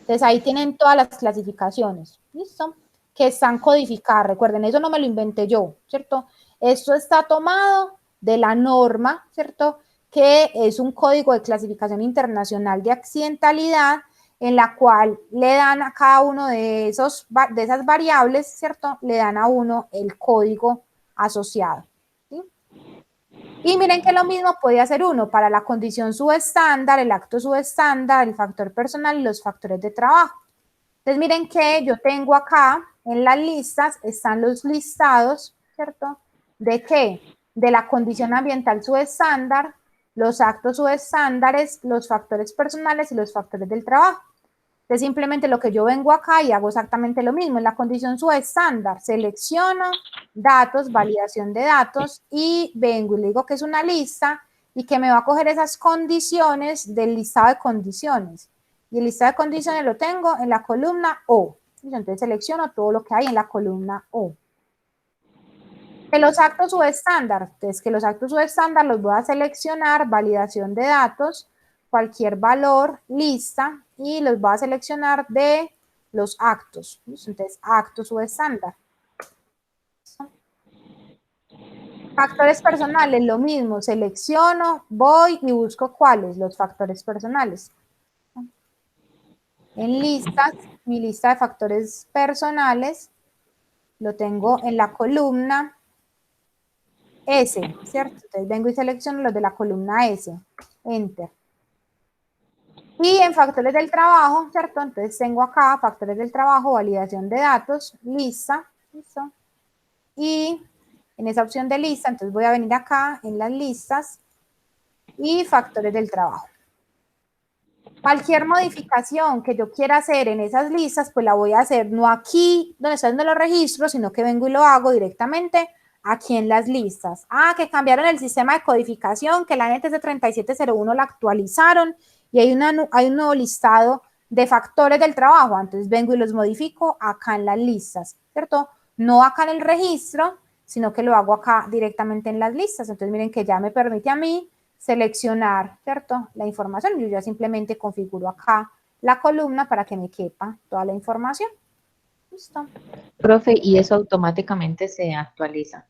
Entonces ahí tienen todas las clasificaciones, ¿listo? Que están codificadas. Recuerden, eso no me lo inventé yo, ¿cierto? Esto está tomado de la norma, ¿cierto? Que es un código de clasificación internacional de accidentalidad en la cual le dan a cada uno de esas variables, ¿cierto? Le dan a uno el código asociado. ¿Sí? Y miren que lo mismo puede hacer uno para la condición subestándar, el acto subestándar, el factor personal y los factores de trabajo. Entonces miren que yo tengo acá en las listas, están los listados, ¿cierto? ¿De qué? De la condición ambiental subestándar, los actos subestándares, los factores personales y los factores del trabajo. Entonces simplemente lo que yo vengo acá y hago exactamente lo mismo. En la condición subestándar selecciono datos, validación de datos y vengo y le digo que es una lista y que me va a coger esas condiciones del listado de condiciones. Y el listado de condiciones lo tengo en la columna O. Entonces selecciono todo lo que hay en la columna O. Que los actos subestándar, entonces que los actos subestándar los voy a seleccionar, validación de datos, cualquier valor, lista, y los voy a seleccionar de los actos. Entonces, actos subestándar. Factores personales, lo mismo, selecciono, voy y busco cuáles, los factores personales. En listas, mi lista de factores personales lo tengo en la columna S, ¿cierto? Entonces vengo y selecciono los de la columna S, Enter. Y en factores del trabajo, ¿cierto? Entonces tengo acá factores del trabajo, validación de datos, lista, ¿listo? Y en esa opción de lista, entonces voy a venir acá en las listas y factores del trabajo. Cualquier modificación que yo quiera hacer en esas listas, pues la voy a hacer no aquí donde estoy haciendo los registros, sino que vengo y lo hago directamente aquí en las listas. Que cambiaron el sistema de codificación, que la NTC 3701 la actualizaron y hay un nuevo listado de factores del trabajo. Entonces vengo y los modifico acá en las listas, ¿cierto? No acá en el registro, sino que lo hago acá directamente en las listas. Entonces miren que ya me permite a mí seleccionar, ¿cierto? La información. Yo ya simplemente configuro acá la columna para que me quepa toda la información. Listo. Profe, y eso automáticamente se actualiza.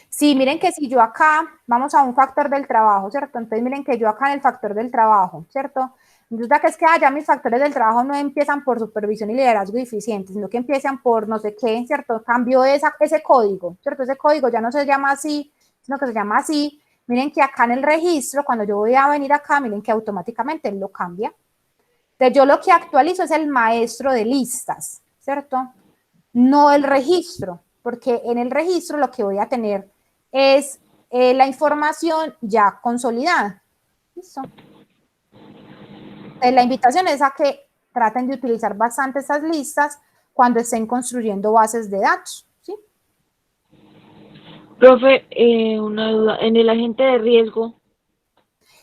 Sí, miren que si yo acá, vamos a un factor del trabajo, ¿cierto? Entonces miren que yo acá en el factor del trabajo, ¿cierto? Resulta que es que ya mis factores del trabajo no empiezan por supervisión y liderazgo eficiente, sino que empiezan por no sé qué, ¿cierto? Cambio ese código, ¿cierto? Ese código ya no se llama así, sino que se llama así. Miren que acá en el registro, cuando yo voy a venir acá, miren que automáticamente él lo cambia. Entonces yo lo que actualizo es el maestro de listas, ¿cierto? No el registro, porque en el registro lo que voy a tener es la información ya consolidada. ¿Listo? La invitación es a que traten de utilizar bastante esas listas cuando estén construyendo bases de datos. ¿Sí? Profe, una duda, en el agente de riesgo.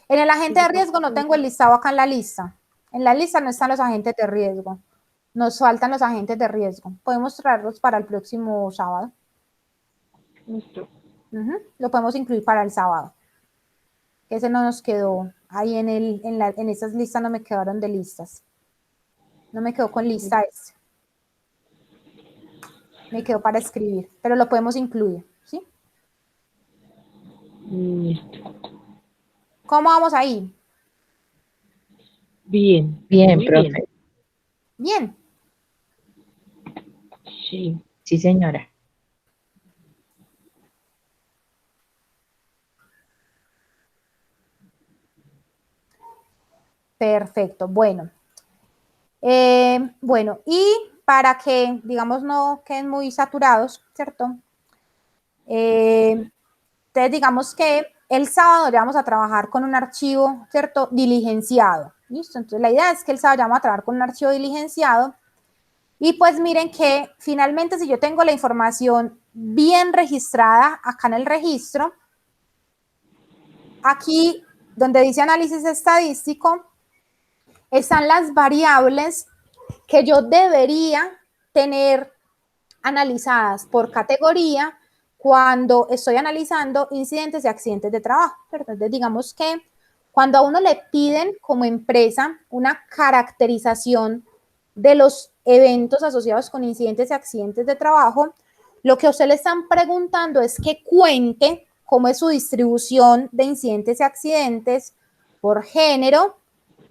En el agente de riesgo no tengo el listado acá en la lista. En la lista no están los agentes de riesgo. Nos faltan los agentes de riesgo. Podemos traerlos para el próximo sábado. Listo. Lo podemos incluir para el sábado. Ese no nos quedó ahí en esas listas, no me quedaron de listas. No me quedó con lista ese. Me quedó para escribir, pero lo podemos incluir, ¿sí? Listo. ¿Cómo vamos ahí? Bien. Bien, Muy profe. bien. Bien. Sí. Sí, señora. Perfecto. Bueno. Bueno, y para que, digamos, no queden muy saturados, ¿cierto? Entonces, digamos que el sábado ya vamos a trabajar con un archivo, ¿cierto? Diligenciado. ¿Listo? Entonces, la idea es que el sábado ya vamos a trabajar con un archivo diligenciado. Y pues miren que finalmente si yo tengo la información bien registrada acá en el registro, aquí donde dice análisis estadístico, están las variables que yo debería tener analizadas por categoría cuando estoy analizando incidentes y accidentes de trabajo. Entonces, digamos que cuando a uno le piden como empresa una caracterización de los eventos asociados con incidentes y accidentes de trabajo, lo que a usted le están preguntando es que cuente cómo es su distribución de incidentes y accidentes por género,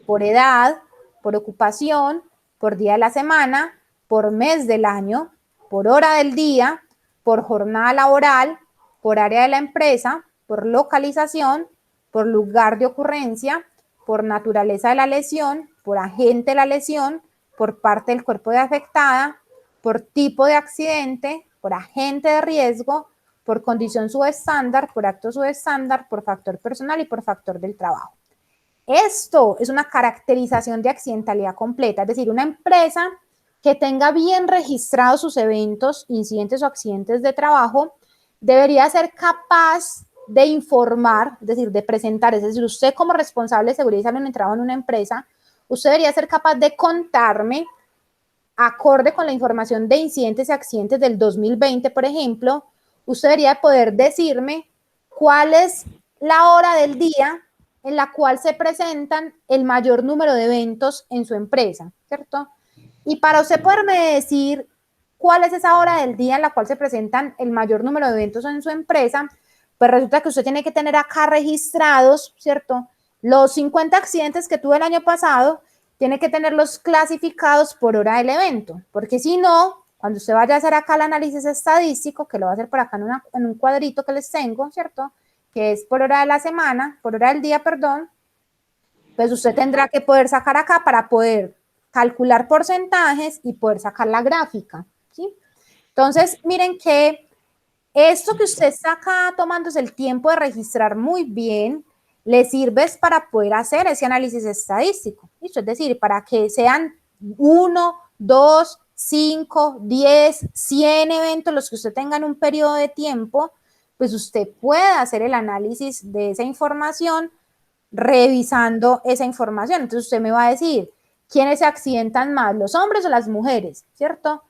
por edad, por ocupación, por día de la semana, por mes del año, por hora del día, por jornada laboral, por área de la empresa, por localización, por lugar de ocurrencia, por naturaleza de la lesión, por agente de la lesión, por parte del cuerpo de afectada, por tipo de accidente, por agente de riesgo, por condición subestándar, por acto subestándar, por factor personal y por factor del trabajo. Esto es una caracterización de accidentalidad completa, es decir, una empresa que tenga bien registrados sus eventos, incidentes o accidentes de trabajo, debería ser capaz de informar, es decir, de presentar, es decir, usted como responsable de seguridad y salud en el trabajo en una empresa, usted debería ser capaz de contarme, acorde con la información de incidentes y accidentes del 2020, por ejemplo, usted debería poder decirme cuál es la hora del día en la cual se presentan el mayor número de eventos en su empresa, ¿cierto? Y para usted poderme decir cuál es esa hora del día en la cual se presentan el mayor número de eventos en su empresa, pues resulta que usted tiene que tener acá registrados, ¿cierto? Los 50 accidentes que tuve el año pasado, tiene que tenerlos clasificados por hora del evento, porque si no, cuando usted vaya a hacer acá el análisis estadístico, que lo va a hacer por acá en un cuadrito que les tengo, ¿cierto? Que es por hora de la semana, por hora del día, perdón, pues usted tendrá que poder sacar acá para poder calcular porcentajes y poder sacar la gráfica, ¿sí? Entonces, miren que esto que usted está acá tomándose el tiempo de registrar muy bien, le sirve para poder hacer ese análisis estadístico, ¿listo? Es decir, para que sean 1, 2, 5, 10, 100 eventos los que usted tenga en un periodo de tiempo, pues usted puede hacer el análisis de esa información revisando esa información. Entonces usted me va a decir, ¿quiénes se accidentan más, los hombres o las mujeres? ¿Cierto?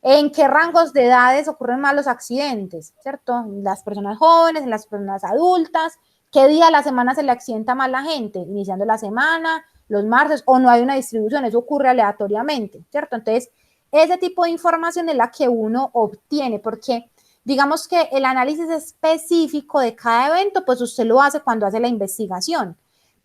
¿En qué rangos de edades ocurren más los accidentes? ¿Cierto? En las personas jóvenes, en las personas adultas. ¿Qué día de la semana se le accidenta más la gente? Iniciando la semana, los martes, o no hay una distribución, eso ocurre aleatoriamente, ¿cierto? Entonces, ese tipo de información es la que uno obtiene, porque digamos que el análisis específico de cada evento, pues usted lo hace cuando hace la investigación,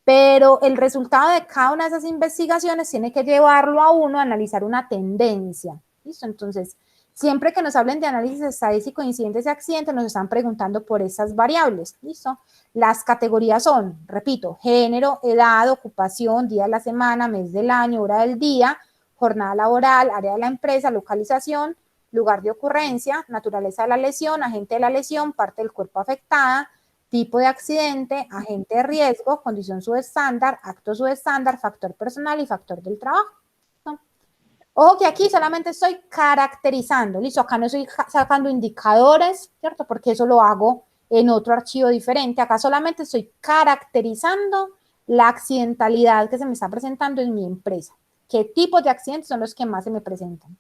pero el resultado de cada una de esas investigaciones tiene que llevarlo a uno a analizar una tendencia, ¿listo? Entonces, siempre que nos hablen de análisis estadístico de incidentes y accidentes, nos están preguntando por esas variables, ¿listo? Las categorías son, repito, género, edad, ocupación, día de la semana, mes del año, hora del día, jornada laboral, área de la empresa, localización, lugar de ocurrencia, naturaleza de la lesión, agente de la lesión, parte del cuerpo afectada, tipo de accidente, agente de riesgo, condición subestándar, acto subestándar, factor personal y factor del trabajo. ¿No? Ojo que aquí solamente estoy caracterizando, listo, acá no estoy sacando indicadores, ¿cierto? Porque eso lo hago en otro archivo diferente, acá solamente estoy caracterizando la accidentalidad que se me está presentando en mi empresa. ¿Qué tipos de accidentes son los que más se me presentan?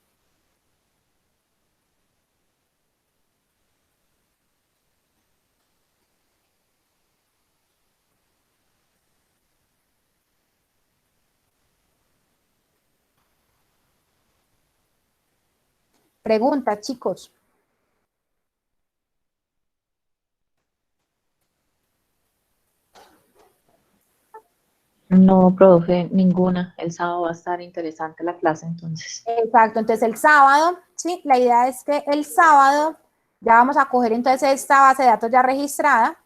Pregunta, chicos. No, profe, ninguna. El sábado va a estar interesante la clase, entonces. Exacto, entonces el sábado, sí, la idea es que el sábado ya vamos a coger entonces esta base de datos ya registrada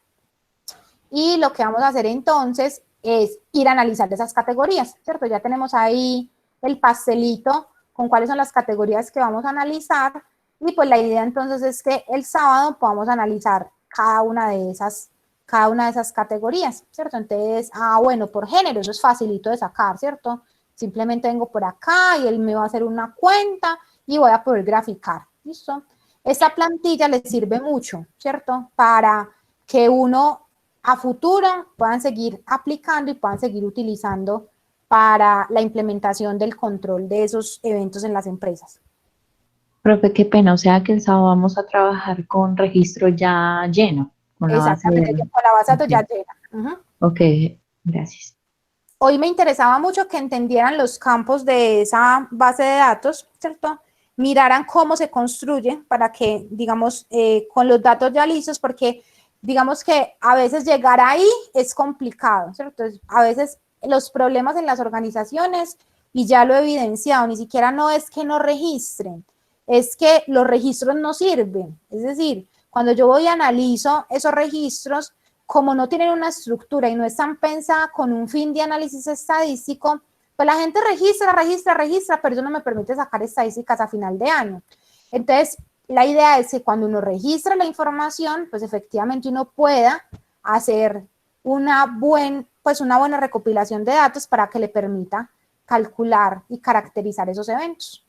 y lo que vamos a hacer entonces es ir a analizar esas categorías, ¿cierto? Ya tenemos ahí el pastelito con cuáles son las categorías que vamos a analizar y pues la idea entonces es que el sábado podamos analizar cada una de esas categorías, ¿cierto? Entonces, bueno, por género, eso es facilito de sacar, ¿cierto? Simplemente vengo por acá y él me va a hacer una cuenta y voy a poder graficar, ¿listo? Esta plantilla le sirve mucho, ¿cierto? Para que uno a futuro puedan seguir aplicando y puedan seguir utilizando para la implementación del control de esos eventos en las empresas. Profe, qué pena, o sea que el sábado vamos a trabajar con registro ya lleno, con la base Exactamente, de... con la base de datos ya Ok, llena. ok, gracias. Hoy me interesaba mucho que entendieran los campos de esa base de datos, ¿cierto? Miraran cómo se construye para que, digamos, con los datos ya listos, porque digamos que a veces llegar ahí es complicado, ¿cierto? A veces los problemas en las organizaciones, y ya lo he evidenciado, ni siquiera no es que no registren, es que los registros no sirven. Es decir, cuando yo voy y analizo esos registros, como no tienen una estructura y no están pensadas con un fin de análisis estadístico, pues la gente registra, pero eso no me permite sacar estadísticas a final de año. Entonces, la idea es que cuando uno registra la información, pues efectivamente uno pueda hacer pues una buena recopilación de datos para que le permita calcular y caracterizar esos eventos.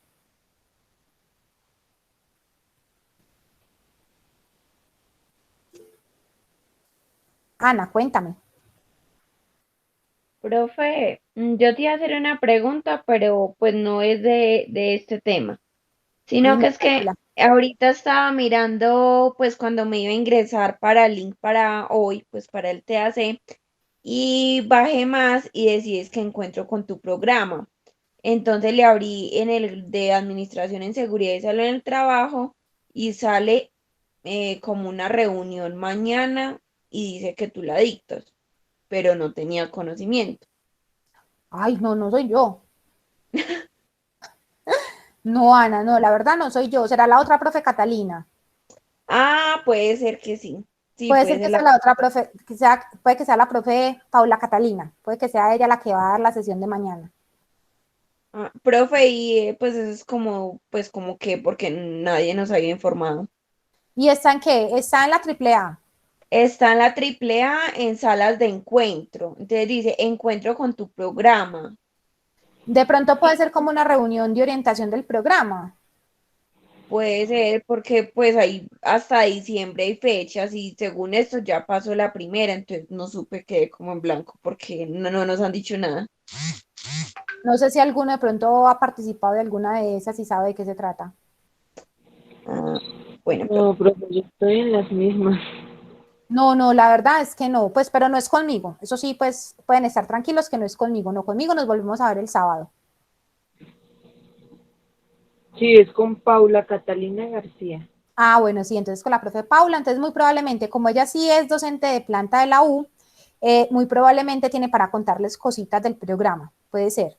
Ana, cuéntame. Profe, yo te iba a hacer una pregunta, pero pues no es de este tema, sino que Dime, es que tranquila. ahorita estaba mirando, pues cuando me iba a ingresar para el link para hoy, pues para el TAC, y bajé más y decís es que encuentro con tu programa. Entonces le abrí en el de Administración en Seguridad y Salud en el Trabajo y sale como una reunión mañana y dice que tú la dictas, pero no tenía conocimiento. Ay, no, no soy yo. No, Ana, no, la verdad no soy yo. Será la otra profe Catalina. Ah, puede ser que sí. Sí, Puede puede ser que ser sea la... la otra profe, puede que sea la profe Paula Catalina. Puede que sea ella la que va a dar la sesión de mañana. Ah, profe, y pues eso es como, pues como que, porque nadie nos había informado. ¿Y está en qué? Está en la triple A. Está en la AAA en salas de encuentro. Entonces dice, encuentro con tu programa. De pronto puede ser como una reunión de orientación del programa. Puede ser porque pues ahí hasta diciembre hay fechas y según esto ya pasó la primera, entonces no supe, quedé como en blanco porque no nos han dicho nada. No sé si alguno de pronto ha participado de alguna de esas y sabe de qué se trata. Ah, bueno, profe. No, profe, yo estoy en las mismas. No, no, la verdad es que no, pues, pero no es conmigo. Eso sí, pues, pueden estar tranquilos que no es conmigo. No, conmigo nos volvemos a ver el sábado. Sí, es con Paula Catalina García. Ah, bueno, sí, entonces con la profe Paula, entonces muy probablemente, como ella sí es docente de planta de la U, muy probablemente tiene para contarles cositas del programa, puede ser.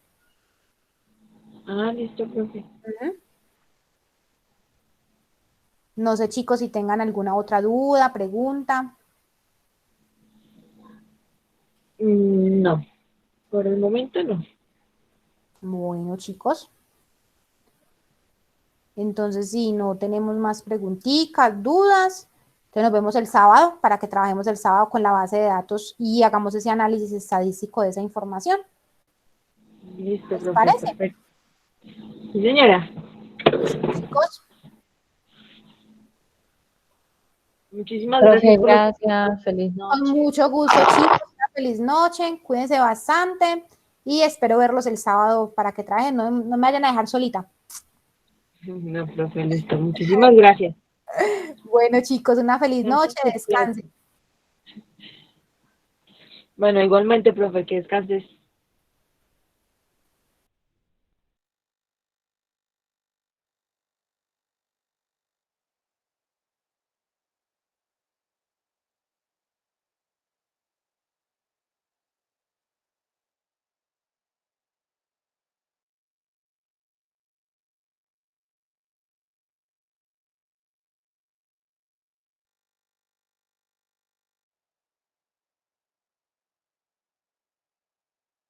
Ah, listo, profe. Ujú. No sé, chicos, si tengan alguna otra duda, pregunta. No, por el momento no. Bueno, chicos, entonces si no tenemos más preguntitas, dudas, entonces nos vemos el sábado para que trabajemos el sábado con la base de datos y hagamos ese análisis estadístico de esa información. Listo, ¿Les profe, parece? perfecto. Sí, señora. Listo, chicos. Muchísimas Profe, gracias por los... gracias, feliz Con noche. mucho gusto, chicos. Una feliz noche. Cuídense bastante y espero verlos el sábado para que trabajen. No, no me vayan a dejar solita. No, profe, listo. Muchísimas gracias. Bueno, chicos, una feliz Gracias noche. por sus clases. Descansen. Bueno, igualmente, profe, que descanses.